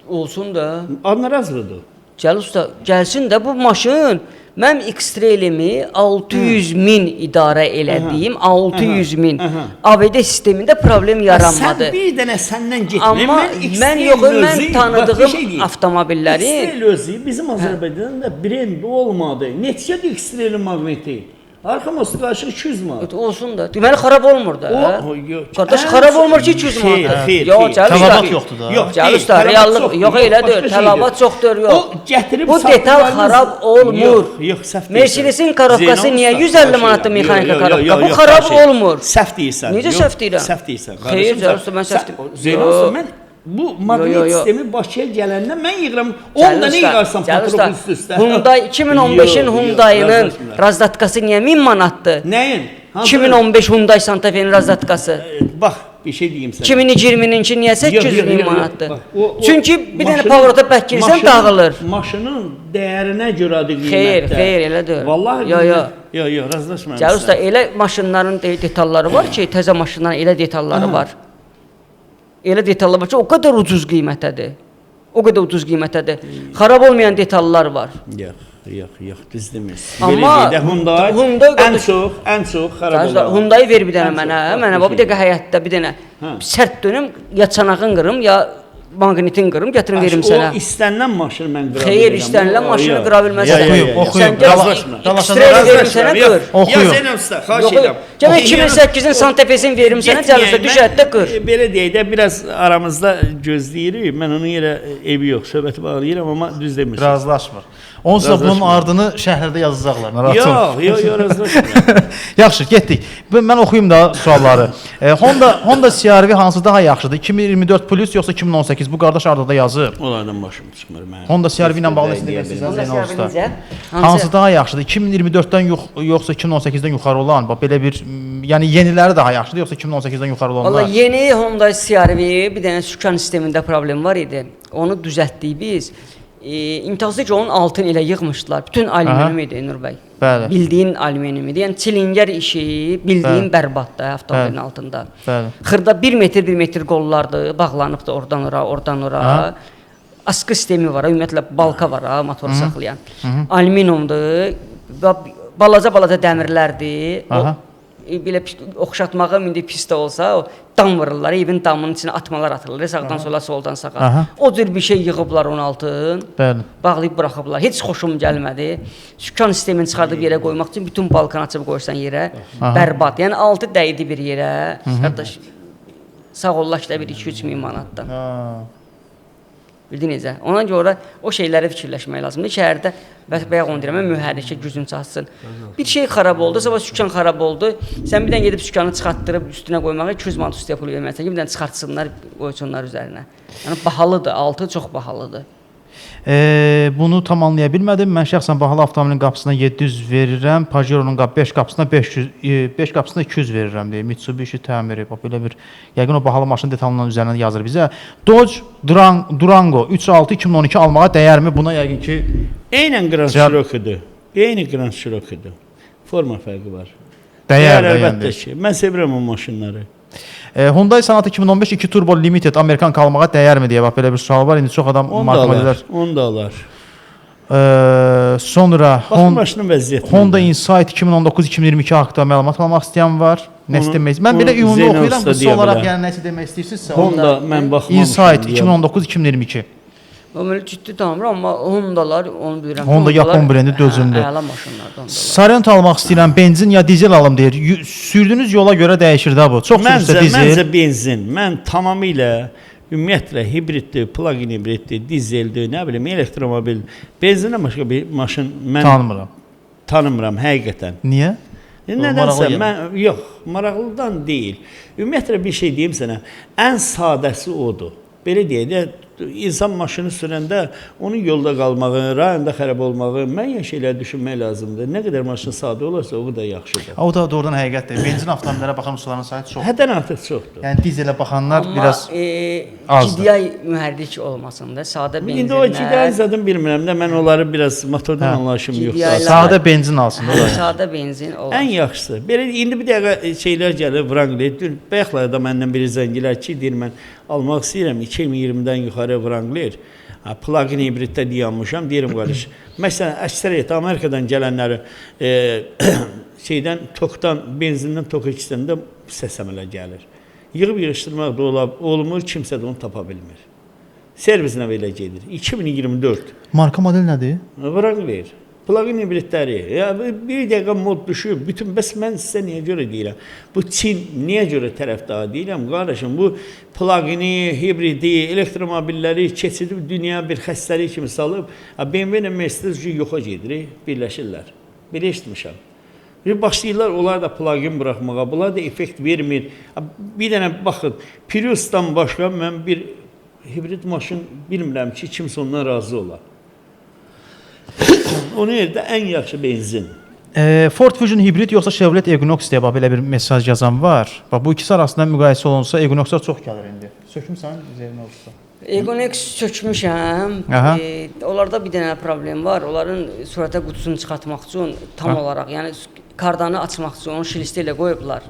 Olsun da. Adına razıdır. Cəlil Usta, gəlsin də bu maşın mən X-Trail'imi 600 min idarə elədiyim, 600 min AVD sistemində problem yaranmadı. Sən bir dənə səndən getmir. Amma mən tanıdığım avtomobilləri... X-Trail özü bizim Azərbaycanda brend olmadı. Neçədir X-Trail'in maqneti? Arxa mostu qarşı 200 manat. Olsun da. Deməli xarab olmur da. Qardaş xarab olmur ki 200 manat. Yox, tələbat yoxdur da. Yox, Cəlil Usta, reallıq yox elədir. Tələbat çoxdur, yox. Bu detal xarab olmur. Yox, səhv deyirsən. Mercedes-in karobkası niyə 150 manatlı mexanika karobka? Bu xarab olmur. Səhv deyirsən. Necə səhv deyirəm? Səhv deyirsən. Xeyr, Cəlil Usta, mən səhv deyirəm. Zeynal Usta, mən bu maqnet sistemi Bakıya gələndə mən yığıram 10 dənə yığarsan patron üst-üstə. Hyundai 2015-in Hyundai'nin razdatkası niyə 1000 manatdır? Nəyin? 2015 Hyundai Santa Fe'nin razdatkası. Bax, bir şey deyim sənə. 2020-ci niyə 800 min manatdır? Çünki bir dənə pavorota bək girsən dağılır. Maşının dəyərinə görədir qiymətdə. Xeyr, elə deyil. Vallahi yox, razılaşmıram. Cəlil Usta, elə maşınların detalları var ki, təzə maşınların elə detalları var. Elə detallar var ki, o qədər ucuz qiymətədir. O qədər ucuz qiymətədir. Xarab olmayan detallar var. Yox, düz demirsən. Amma Hyundai ən çox xarab olur. Hyundai ver bir dənə mənə. Mənə bir dəqiqə həyətdə bir dənə sərt dönüm, ya çanağın qırım, ya maqnitin qırım, gətirim verim sənə. O istənilən maşını mən qıra Xeyr, istənilən maşını qıra bilməzsən. Oxuyub. X-ray verim sənə qır. Oxuyub. Ya Zeynəb usta, xahiş edirəm. Gəmə 2008-in Santa Fe-sini verim sənə, Cəlilüstə düşətdə qır. Belə deyək də, biraz aramızda gözləyirik. Mən onun yerə evi yox, söhbəti bağlayıram, amma düz demirsiniz. Razılaşmır. Onsuz da bunun ardını şəhərdə yazacaqlar. Narahat olma. Yox, razılaşmıram. Yaxşı, getdik. Mən oxuyum da sualları. Honda CR-V hansı daha yaxşıdır? 2024 Plus yoxsa 2018? Bu qardaş ardında yazır. Onlardan başım çıxmır mənim. Honda CR-V ilə bağlı nə deyirsiniz Zeynal usta? Hansı? Hansı daha yaxşıdır? 2024-dən yoxsa 2018-dən yuxarı olan? Bax belə bir, yəni yeniləri daha yaxşıdır yoxsa 2018-dən yuxarı olanlar? Valla yeni Honda CR-V bir dənə sükan sistemində problem var idi. Onu düzəltdik biz. İmtiyazlı ki onun altın elə yığmışdılar. Bütün alüminium idi Nur bəy. Bəli. Bildiyin alüminium idi. Yəni çilinger işi bildiyin bərbaddır avtomobilin altında. Bəli. Xırda 1 metr qollardı, bağlanıbdı oradan ora, oradan ora. Askı sistemi var, ümumiyyətlə balka var, motoru saxlayan. Alüminiumdur. Balaca dəmirlərdir. Belə oxşatmağa indi pis də olsa, o dam vururlar, evin damının içinə atmalar atırlar, sağdan sola, soldan sağa. O cür bir şey yığıblar onun altın. Bəli. Bağlayıb buraxıblar. Heç xoşum gəlmədi. Sükan sistemini çıxardıb yerə qoymaq üçün bütün balkanı açıb qoysan yerə, bərbad. Yəni altı dəydi bir yerə. Qardaş sağ ollaş da bir 2-3 min manatdan. Bildin necə? Ona görə o şeyləri fikirləşmək lazımdır. Şəhərdə bayaq onu deyirəm, mühərrikə gücün çatsın. Bir şey xarab oldu, sabah sükan xarab oldu. Sən bir dənə gedib sükanı çıxartdırıb üstünə qoymağa 200 manat üstə pul verməlisən ki, bir dənə çıxartsınlar, qoysunlar üzərinə. Yəni bahalıdır, altı çox bahalıdır. Bunu tam anlaya bilmədim. Mən şəxsən bahalı avtomobilin qapısına 700 verirəm, Pajero'nun 5 qapısına 5 qapısına 200 verirəm deyə. Mitsubishi təmiri, bax belə bir yəqin o bahalı maşın detallarının üzərinə yazır bizə. Dodge Durango 3.6 2012 almağa dəyərmi? Buna yəqin ki Eynən Grand Cherokee-dir. Eyni Grand Cherokee-dir. Forma fərqi var. Dəyər əlbəttə ki. Mən sevirəm o maşınları. Hyundai Sonata 2015 2 Turbo Limited Amerikan kalmağa dəyərmi deyə bax belə bir sual var. İndi çox adam marka modellər. Onu da alar. Sonra maşının vəziyyəti. Honda Insight 2019-2022 haqqında məlumat almaq istəyən var. Nə istəmək? Mən belə ümumi oxuyuram, qısa olaraq yəni nəsə demək istəyirsinizsə. Honda mən baxmamışam. Insight 2019-2022. Ömrü ciddi tanımır, amma Hondalar onu bilirəm. Honda Yapon brendi dözümlü. Əla maşınlardan Hondalar. Sorento almaq istəyirəm, benzin ya dizel alım deyir. Sürdüyünüz yola görə dəyişir də bu. Çox sürücüdə dizel. Məncə benzin. Mən tamamilə ümumiyyətlə hibriddir, plug-in hibriddir, dizeldir, nə bilim, elektromobil. Benzinlə başqa bir maşın mən tanımıram həqiqətən. Niyə? Nədənsə mən yox, maraqlıdan deyil. Ümumiyyətlə bir şey deyim sənə, ən sadəsi odur. Belə deyək də, insan maşını sürəndə onun yolda qalmağı, rayonda xərab olmağı, müəyyən şeylər düşünmək lazımdır. Nə qədər maşın sadə olarsa, o qədər yaxşıdır. O da doğrudan həqiqətdir. Benzin avtomobillərə baxan ustaların sayı çoxdur. Həddən artıq çoxdur. Yəni dizelə baxanlar biraz azdır. GDI mühərrik olmasın da, sadə benzinlər. İndi o GDI zaten bilmirəm də, mən onları biraz motordan anlayışım yoxdur. Sadə benzin alsın. Sadə benzin olar. Ən yaxşısı. Belə indi bir dəqiqə şeylər gəlir, Wrangler. Bayaqlarda da məndən biri zəngilər ki, deyir mən almaq istəyirəm 2020-dən yuxarı Wrangler. Plug-in hibriddə dayanmışam, deyirəm qardaş. Məsələn, əksəriyyət Amerikadan gələnləri şeydən tokdan, benzindən toka keçəndə səsəmələr gəlir. Yığıb yığışdırmaq da olmur, kimsə də onu tapa bilmir. Servisinə belə gedir. 2024. Marka model nədir? Wrangler. Plug-in hibridləri. Ya bir dəqiqə mod düşüb, bütün bəs mən sizə niyə görə deyirəm? Bu Çin niyə görə tərəfdarı deyirəm? Qardaşım, bu plug-ini, hibridi, elektromobilləri keçidib dünya bir xəstəlik kimi salıb, BMW ilə Mercedes yoxa gedir, birləşirlər. Belə eşitmişəm. Başlayırlar, onlar da plug-in buraxmağa, bunlar da effekt vermir. Bir dənə baxın, Prius'dan başqa mən bir hibrid maşın bilmirəm ki, kimsə ondan razı olar. Onun yerdə ən yaxşı benzin. Ford Fusion hibrid yoxsa Chevrolet Equinox deyə bax belə bir mesaj yazan var. Bax bu ikisi arasında müqayisə olunsa Equinoxlar çox gəlir indi. Sökmüsən üzərinə olsa. Equinox sökmüşəm. Onlarda bir dənə problem var. Onların sürətə qutusunu çıxartmaq üçün tam olaraq, yəni kardanı açmaq üçün onu şilistə ilə qoyublar.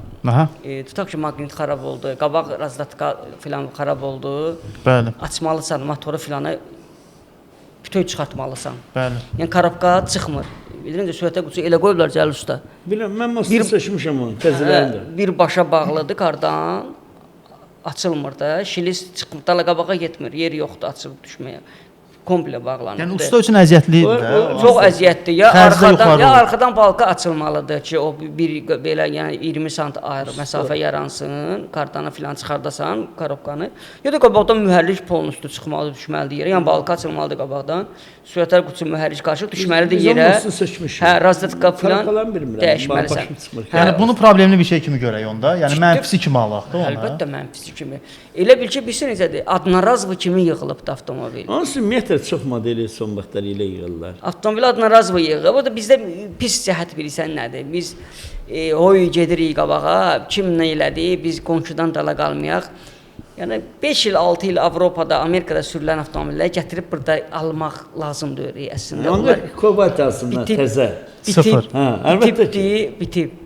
Tutaq ki, maqnit xarab oldu, qabaq razdatka filan xarab oldu. Bəli. Açmalısan motoru filanı bütöv çıxartmalısan. Bəli. Yəni karabka çıxmır. Bilincə sürətə qutusu elə qoyublar Cəlil usta. Bilirəm, mən maşını seçmişəm onu, təzələrində. Bir başa bağlıdır kardan. açılmır da. Şilis çıxıb dala qabağa getmir. Yer yoxdur açılıb düşməyə. Komple bağlanır. Yəni usta üçün əziyyətlidir də. Çox əziyyətdir. Ya arxadan balka açılmalıdır ki, o bir belə yəni 20 sant ayrı məsafə yaransın, kartdanı filan çıxardasan, korobkanı. Ya da qabaqdan mühərrik polun üstü çıxmalıdır, düşməlidir yerə. Yəni balka açılmalıdır qabaqdan. Sürətlər qutusu mühərrik qarşı düşməlidir yerə. Hə, razdatka filan dəyişməlisən. Yəni bunu problemli bir şey kimi görək onda. Yəni mənfisi kimi alaq da ona. Əlbəttə mənfisi kimi. Elə bil ki, bilirsən necədir? Adnarazv kimi yığılıbdı avtomobil. Onsuz ümumiyyətlə çox modeli son vaxtlar elə yığırlar. Avtomobil Adnarazv yığıb. O da bizdə pis cəhət bilirsən nədir? Biz hoy gedirik qabağa, kim nə elədi? Biz qonşudan dala qalmayaq. Yəni 5 il, 6 il Avropada, Amerikada sürülən avtomobilləri gətirib burada almaq lazımdır əslində. Onlar kovat alsınlar təzə. Sıfır. Hə, əlbəttə bitib.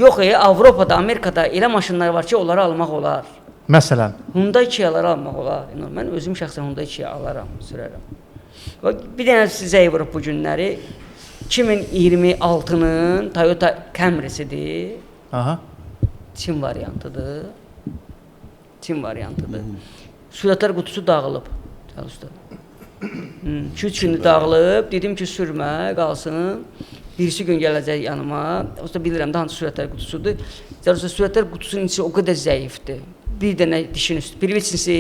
Yox, Avropada, Amerikada elə maşınlar var ki, onları almaq olar. Məsələn, Hyundai Kia-ları almaq olar. Mən özüm şəxsən Hyundai Kia alaram, sürərəm. Bir dənə sizə vurub bu günləri 2026-nın Toyota Camry-sidir. aha. Çin variantıdır. Sürətlər qutusu dağılıb. Gəl usta. 2-3 gündür dağılıb. Dedim ki, sürmə, qalsın. Birisi gün gələcək yanıma. Usta bilirəm də hansı sürətlər qutusudur. Usta sürətlər qutusunun içi o qədər zəifdir. Bir dənə dişin üstü. Priviçisi,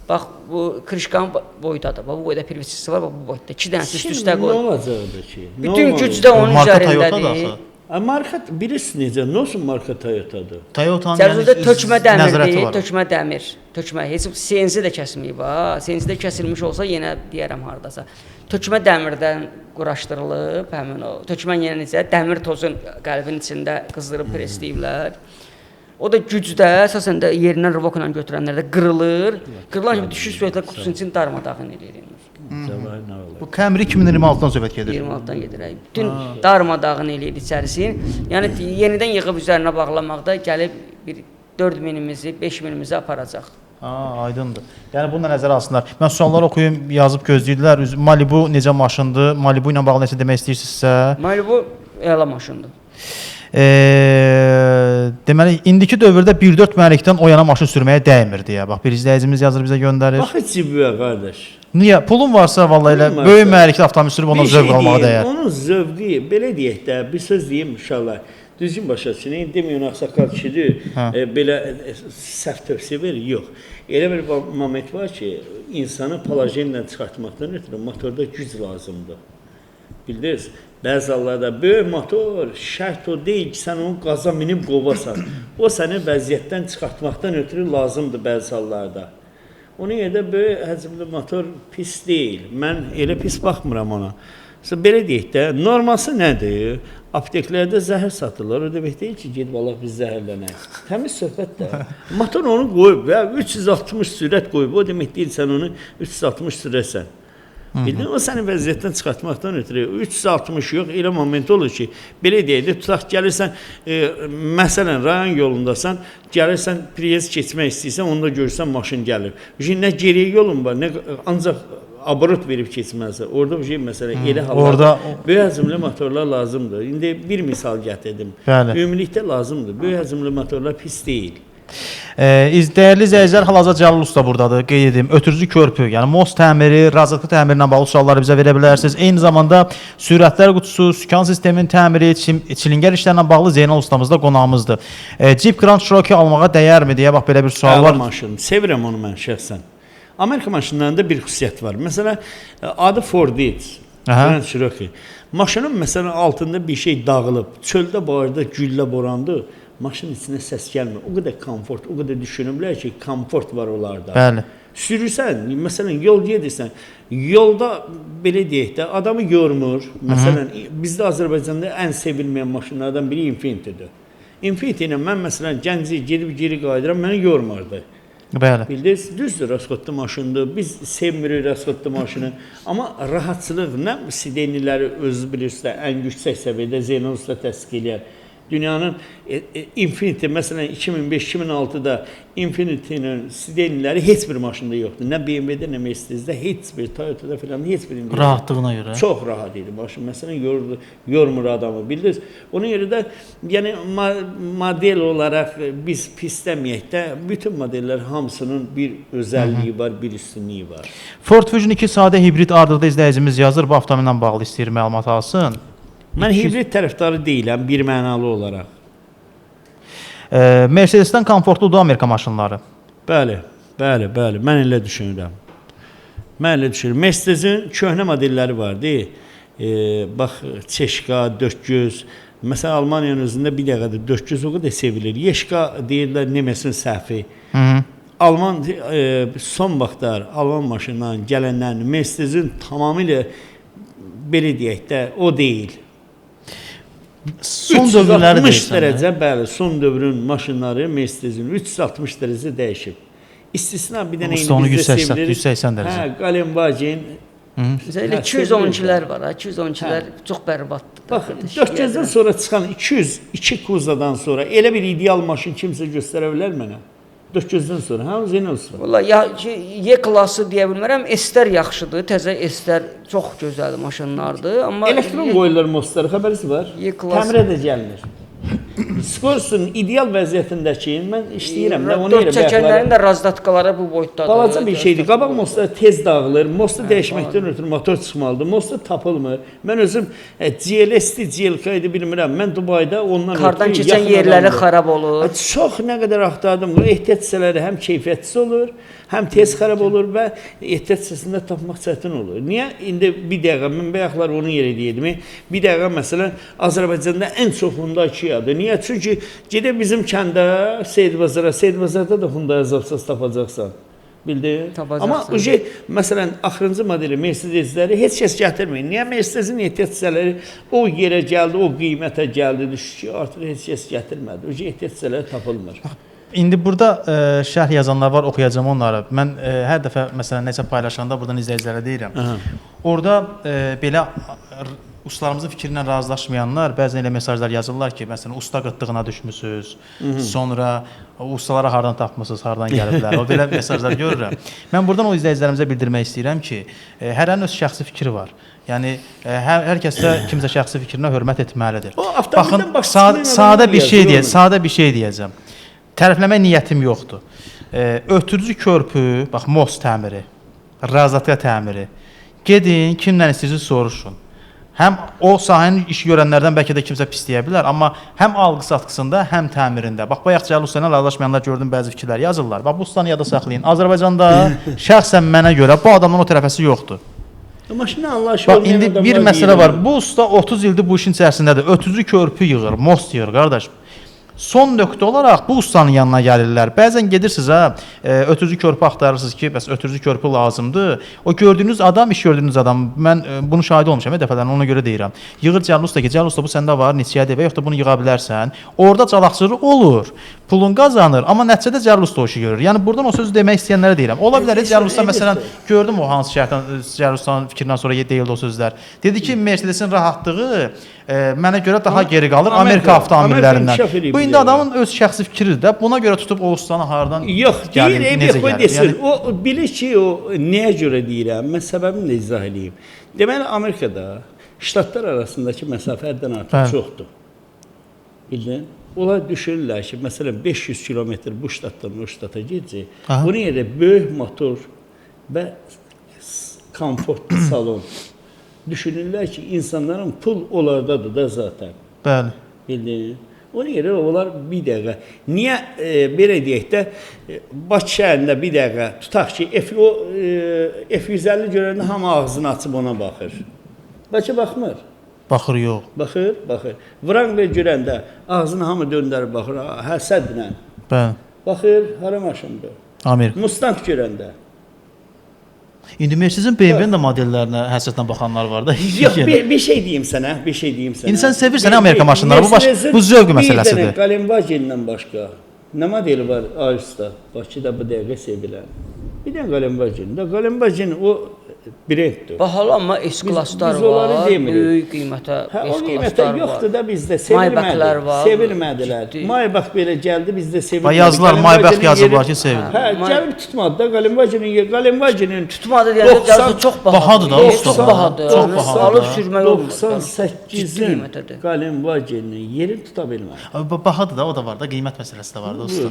bax bu krişkanın boydadır. Bax bu boyda priviçisi var, bax bu boyda. 2 dənəsi üst-üstə qoy. Nə olacaqdır ki? Bütün güc də onun üzərindədir. Marka bilirsin necə? Nə olsun marka Toyota'dır? Toyota'nın Cərzədə tökmə dəmirdir, var. tökmə dəmir. Tökmə, heç CNC də kəsilməyib ha. CNC də kəsilmiş olsa yenə deyərəm hardasa. Tökmə dəmirdən quraşdırılıb həmin o. Tökmə yenə necə? Dəmir tozun qəlbin içində qızdırıb presləyiblər. O da gücdə əsasən də yerindən rıvokla götürənlərdə qırılır. Qırılan kimi düşüş sürətlər qutusunun için darmadağın edir. Bu Camry 2026-dan söhbət gedir. 26-dan gedirək. Bütün darmadağın eləyir içərisini. Yəni yenidən yığıb üzərinə bağlamaqda gəlib bir 4000-imizi, 5000-imizi aparacaq. Aydındır. Yəni bunu nəzərə alsınlar. Mən suallar oxuyum, yazıb gözləyirlər. Malibu necə maşındır? Malibu ilə bağlı nəsə demək istəyirsinizsə? Malibu əla maşındır. Deməli, indiki dövrdə 1.4 mühərrikdən o yana maşın sürməyə dəymir deyə. Bax, bir izləyicimiz yazır, bizə göndərir. Bax, cibüyə qardaş. Niyə? Pulun varsa vallahi elə böyük mühərrikli avtomobil sürüb ondan zövq almağa dəyər. Onun zövqü, belə deyək də, bir söz deyim inşallah. Düzgün başa düşün, deməyin ağsaqqal kişidir, belə səhv tövsiyə verir, yox. Elə bir moment var ki, insanı palajenlə çıxartmaqdan ötürü motorda güc lazımdır. Bildiniz? Bəzi hallarda böyük motor şərt o deyil ki, sən onu qaza minib qovasan. O səni vəziyyətdən çıxartmaqdan ötürü lazımdır bəzi hallarda. Onun yerdə böyük həcmli motor pis deyil. Mən elə pis baxmıram ona. Belə deyək də, normalsı nədir? Apteklərdə zəhər satılır. O demək deyil ki, gedib Allah biz zəhərlənək. Təmiz söhbət də. Motor onu qoyub və 360 sürət qoyub. O demək deyil, sən onu 360 sürəsən. Bildin, o səni vəziyyətdən çıxartmaqdan ötürü 360 yox, elə moment olur ki, belə deyək də, tutaq gəlirsən, məsələn, rayon yolundasan, gəlirsən, priyez keçmək istəyirsən, onda görürsən, maşın gəlir. Nə geriyə yolun var, nə ancaq abrut verib keçməlisən. Orada bir şey, məsələn, elə hallarda böyük həcmli motorlar lazımdır. İndi bir misal gətirdim. Ümumilikdə lazımdır. Böyük həcmli motorlar pis deyil. Dəyərli izləyicilər, hal-hazırda Cəlil usta burdadır. Qeyd edim, ötürücü körpü, yəni most təmiri, razılıqlı təmirlə bağlı sualları bizə verə bilərsiniz. Eyni zamanda sürətlər qutusu, sükan sistemin təmiri, çilingər işlərlə bağlı Zeynal ustamız da qonağımızdır. Jeep Grand Cherokee almağa dəyərmi deyə bax belə bir sual var. Maşın, sevirəm onu mən şəxsən. Amerika maşınlarında bir xüsusiyyət var. Məsələn, adı Ford Grand Cherokee. Maşının məsələn altında bir şey dağılıb, çöldə barda güllə borandı. Maşının içinə səs gəlmir. O qədər komfort, o qədər düşünüblər ki, komfort var onlarda. Bəli. Sürürsən, məsələn, yol gedirsən, yolda belə deyək də, adamı yormur. Məsələn, bizdə Azərbaycanda ən sevilməyən maşınlardan biri Infiniti'dir. Infiniti ilə mən məsələn Gəncəyə gedib geri qayıdıram, məni yormurdu. Bəli. Bildiniz, düzdür, rasxodlu maşındır. Biz sevmirik rasxodlu maşını. Amma rahatçılıq, nə sideniləri özü bilirsiniz, ən yüksək səviyyədə Zeynal usta təsdiq eləyər. Dünyanın Infiniti, məsələn 2005-2006-da Infiniti'nin sidenləri heç bir maşında yoxdur. Nə BMW-də, nə Mercedes-də, heç bir Toyota'da falan heç bir. Rahatlığına görə. Çox rahat idi maşın. Məsələn yormur adamı, bildiniz. Ona görə də yəni model olaraq biz pisləməyək də bütün modellər hamısının bir özəlliyi var, bir üstünlüyü var. Ford Fusion 2 sadə hibrid ardında izləyicimiz yazır, bu avtomobillə bağlı istəyir məlumat alsın. Mən hibrid tərəfdarı deyiləm, bir mənalı olaraq. Mercedes-dən komfortludur Amerika maşınları. Bəli, bəli, bəli. Mən elə düşünürəm. Mercedes-in köhnə modelləri vardı. Bax, Çeşka, 400. Məsələn, Almaniyanın özündə bir dəqiqədə 400 o qədər sevilir. Yeşka deyirlər, Nemesin səhvi. Alman, son vaxtlar Alman maşından gələnlərin Mercedes-in tamamilə belə deyək də, o deyil. Son dövrləri 360 dərəcə, bəli, son dövrün maşınları Mercedes-in 360 dərəcə dəyişib. İstisna bir dənə indi bizdə sevilir. 180 dərəcə. Hə, Galenwagen. Elə 212-lər var, 212-lər çox bərbaddır. Bax, 400-dən sonra çıxan 202 kuzadan sonra elə bir ideal maşın kimsə göstərə bilər mənə? 400-dən sonra, hə, Zenos var. Vallahi Y klassı deyə bilmərəm, S-lər yaxşıdır, təzə S-lər çox gözəl maşınlardır, amma elektron qoyurlar mostları, xəbəriniz var? Təmir edə gəlinir. Skorsun ideal vəziyyətindəki, mən işləyirəm də, onu yerə çəkənlərin də razdatkaları bu boyutdadır. Balaca bir şeydir. Qabaq mostlar tez dağılır. Mostu dəyişməkdən ötürü motor çıxmalıdır. Mostu tapılmır. Mən özüm GLS-di, GLK-ydı bilmirəm. Mən Dubayda ondan kardan keçən yerləri xarab olur. Çox nə qədər axtardım. Ehtiyat hissələri həm keyfiyyətsiz olur, həm tez xarab olur və ehtiyat hissəsində tapmaq çətin olur. Niyə? İndi bir dəqiqə, mən bayaqlar onu yerə deyirdim. Bir dəqiqə məsələn, Azərbaycanda ən çox Hyundai Kia'dır. Niyə? Çünki gedək bizim kəndə, Seydbazarda da Hyundai azabsız tapacaqsan. Bildin? Amma məsələn, axırıncı modeli Mercedes-ləri heç kəs gətirməyin. Niyə? Mercedes-in ehtiyat hissələri o yerə gəldi, o qiymətə gəldi, düşdü ki, artıq heç kəs gətirmədi. Ehtiyat hissələri tapılmır. İndi burada şərh yazanlar var, oxuyacağım onları. Mən hər dəfə məsələn nəsə paylaşanda buradan izləyicilərə deyirəm. Orada belə ustalarımızın fikri ilə razılaşmayanlar bəzən elə mesajlar yazırlar ki, məsələn, usta qıtlığına düşmüsünüz, sonra ustalara hardan tapmısınız, hardan gəliblər. O belə mesajlar görürəm. Mən buradan o izləyicilərimizə bildirmək istəyirəm ki, hərənin öz şəxsi fikri var. Yəni hər kəs də kimsə şəxsi fikrinə hörmət etməlidir. Baxın, sadə bir şey deyəcəm. Tərəfləmə niyyətim yoxdur. Ötürücü körpü, bax, most təmiri, razatqa təmiri. Gedin, kimdən istəyirsiniz soruşun. Həm o sahənin işi görənlərdən bəlkə də kimsə pis deyə bilər, amma həm alqı-satqısında, həm təmirində. Bax, bayaq Cəlil Usta ilə razılaşmayanlar gördüm, bəzi fikirlər yazırlar. Bax, bu ustanı yada saxlayın. Azərbaycanda şəxsən mənə görə bu adamdan o tərəfəsi yoxdur. Bax, indi bir məsələ var. Bu usta 30 ildir bu işin içərisindədir. Ötürücü körpü yığır, most yığır, qardaş. Son nöqtə olaraq bu ustanın yanına gəlirlər. Bəzən gedirsiniz, ötürücü körpü axtarırsınız ki, bəs ötürücü körpü lazımdır. O gördüyünüz adam, iş gördüyünüz adam, mən bunu şahid olmuşam, dəfələrlə ona görə deyirəm. Yığır Cəlil Usta ki, Cəlil Usta bu səndə var, neçəyə və yoxsa bunu yığa bilərsən. Orada calaqçılıq olur, pulun qazanır, amma nəticədə Cəlil Usta o işi görür. Yəni buradan o sözü demək istəyənlərə deyirəm. Ola bilər Cəlil Usta məsələn gördüm o hansı şərtdən Cəlil Ustanın fikrindən sonra deyildi o sözlər. Dedi ki, Mercedes-in rahatlığı mənə görə daha geri qalır Amerika avtomobillərindən. Bu indi adamın öz şəxsi fikridir də. Buna görə tutub o ustanı hardan gəlir, necə gəlir? O bilir ki, o nəyə görə deyirəm? Mən səbəbini də izah edeyim. Deməli, Amerikada ştatlar arasındakı məsafə həddən artıq çoxdur. Bildin? Onlar düşünürlər ki, məsələn, 500 kilometr bu ştatdan o ştata gedəcək. Bunun yerə böyük motor və komfortlu salon. Düşünürlər ki, insanların pul onlardadır da zaten. Bəli. Bildin? Ona görə onlar bir dəqiqə. Niyə belə deyək də, Bakı şəhərində bir dəqiqə tutaq ki, F-150 görəndə hamı ağzını açıb ona baxır. Bəlkə baxmır. Baxır, yox. Baxır. Wrangler görəndə ağzını hamı döndərib baxır, həsədlə. Bəli. Baxır, hara maşındır? Amerika. Mustang görəndə. İndi Mercedes-in BMW-nin də modellərinə həsədlə baxanlar var da. Yox, bir şey deyim sənə. İndi sən sevirsən Amerika maşınları, bu zövq məsələsidir. Bir dənə Galenwagen-dən başqa nə modeli var Ayusda? Bakıda bu dəqiqə sevilən. Bir dənə Galenwagen. Galenwagen o brenddir. Bahalı amma S-klasslar biz onları var, demirik. böyük qiymətə O qiymətə S-klasslar var. yoxdur da bizdə, Maybachlar var. sevilmədilər. Ciddi. Maybach belə gəldi, bizdə sevilmədi. Bax yazılar Maybach yazıblar ki, sevildi. Hə, gəlib tutmadı da Qalenvaginin Tutmadı deyəndə gəlsə çox bahadır. Bahadır da, Çox usta. bahadır. Çox Yəni, bahadır. alıb sürmək olmur. 98-in qiymətədir. Qalenvaginin yerini tuta bilmədi. Bahadır da, o da var da, qiymət məsələsi də var da usta.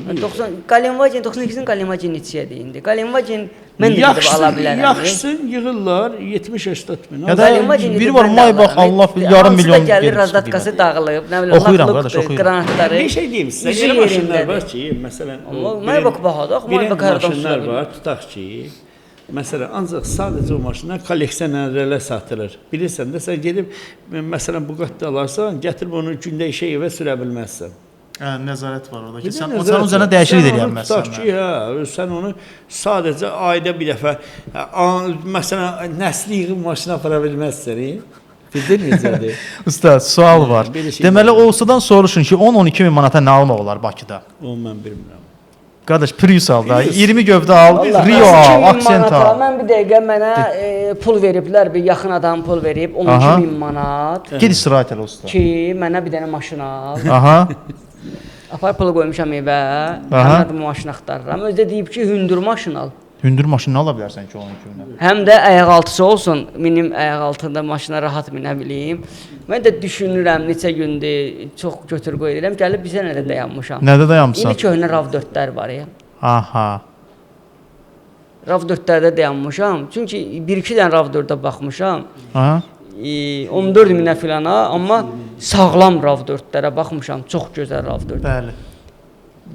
92-nin Qalenvagin neçədir indi? Qalenvagin mən də gedib ala bilərəm. Yaxşısın, yığırlar 70-80 min. Ya da Qalenvagin biri var Maybach, Allah bilir, yarım milyon gəlir, gedir razdatkası dağılıb, nə bilim, Oxuyuram qardaş, laxlıqdır, oxuyuram. qranatları. Bir şey deyim sizə, üzü elə maşınlar yerindədir. var ki, məsələn, Amma Maybach bahadır, axı Maybach hərdən maşınlar sürə var, tutaq ki, məsələn, ancaq sadəcə o maşınlar kolleksionerlərə satılır. Bilirsən də, sən gedib, məsələn, Bugatti alarsan, gətirib onu gündə işə evə sürə bilməzsən. Hə, nəzarət var orada ki, Bir də sən nəzarət onun üzərinə var. dəyişiklik Sən edə onu tutaq bilməzsən. ki, hə, sən onu sadəcə ayda bir dəfə, məsələn, nəsli yığın maşına apara bilməzsən. Bildin necədir? Usta, sual var. belə şey Deməli, var. o ustadan soruşun ki, 10-12 min manata nə almaq olar Bakıda? Onu mən bilmirəm. Qardaş, Prius al da, Prius. 20 gövdə al, Rio al, Accent al. Mən bir dəqiqə mənə pul veriblər, bir yaxın adam pul verib, 12 min manat Ged istirahət elə usta. ki, mənə bir dənə maşın al. Aha. Apar pulu qoymuşam evə, Aha. həmin adım maşın axtarıram. Özdə deyib ki, hündür maşın al. Hündür maşını ala bilərsən ki, 12 minə. Həm də ayaqaltısı olsun, minim ayaq altında maşına rahat minə bileyim. Mən də düşünürəm, neçə gündür çox götür qoy edirəm, gəlib bizə nədə dayanmışam. Nədə dayanmısan? İndi köhnə RAV4-lər var ya. Aha. RAV4-lərdə dayanmışam. Çünki 1-2 dənə RAV4-ə baxmışam. Aha. 14 minə filana, amma sağlam RAV4-lərə baxmışam. Çox gözəl RAV4. Bəli.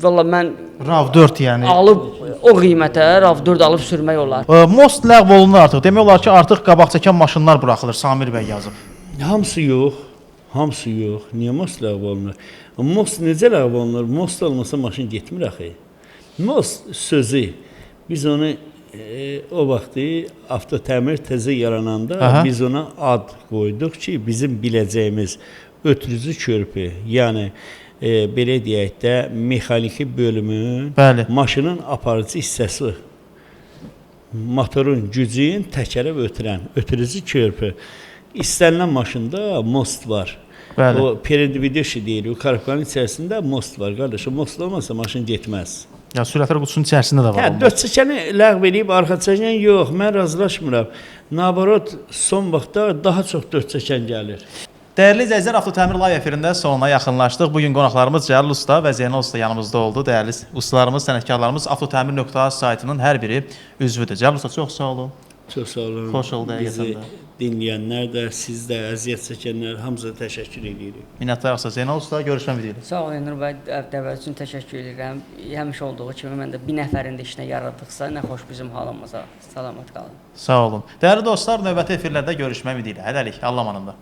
Valla mən RAV4 yəni. alıb o qiymətə RAV4 alıb sürmək olar. Most ləğv olunur artıq. Demək olar ki, artıq qabaq çəkən maşınlar buraxılır. Samir bəy yazıb. Hamısı yox. Hamısı yox. Niyə most ləğv olunur? Most necə ləğv olunur? Most olmasa maşın getmir axı. Most sözü biz onu o vaxtı avtotəmir təzə yarananda Aha. biz ona ad qoyduq ki, bizim biləcəyimiz ötürücü körpü, yəni belə deyək də mexaniki bölümün Bəli. maşının aparıcı hissəsi motorun gücün təkərə ötürən ötürücü körpü. İstənilən maşında most var. Bəli. O periodivideşi deyil, o karabkanın içərisində most var. Qardaşım, most olmasa maşın getməz. Ya sürətlər qutusunun içərisində də var. Hə, onlar. dörd çəkəni ləğv edib, arxa çəkən yox, mən razılaşmıram. Nabarot son vaxtda daha çox dörd çəkən gəlir. Dəyərli izləyicilər, Avtotəmir live efirində sonuna yaxınlaşdıq. Bugün qonaqlarımız Cəlil Usta və Zeynal Usta yanımızda oldu. Dəyərli ustalarımız, sənətkarlarımız Avtotämir.az saytının hər biri üzvüdür. Cəlil Usta, çox sağ olun. Çox sağ olun. Xoş oldu Bizi həqiqətən də. dinləyənlər də, siz də, əziyyət çəkənlər hamınıza təşəkkür edirik. Minnətdarıq Zeynal Usta, görüşmək ümidi ilə. Sağ olun Nur bəy, dəvət üçün təşəkkür edirəm. Həmişə olduğu kimi mən də bir nəfərin də işinə yaradıqsa, nə xoş bizim halımıza. Salamat qalın. Sağ olun. Dəyərli dostlar, növbəti efirlərdə görüşmək ümidi ilə. Hələlik, Allah amanında.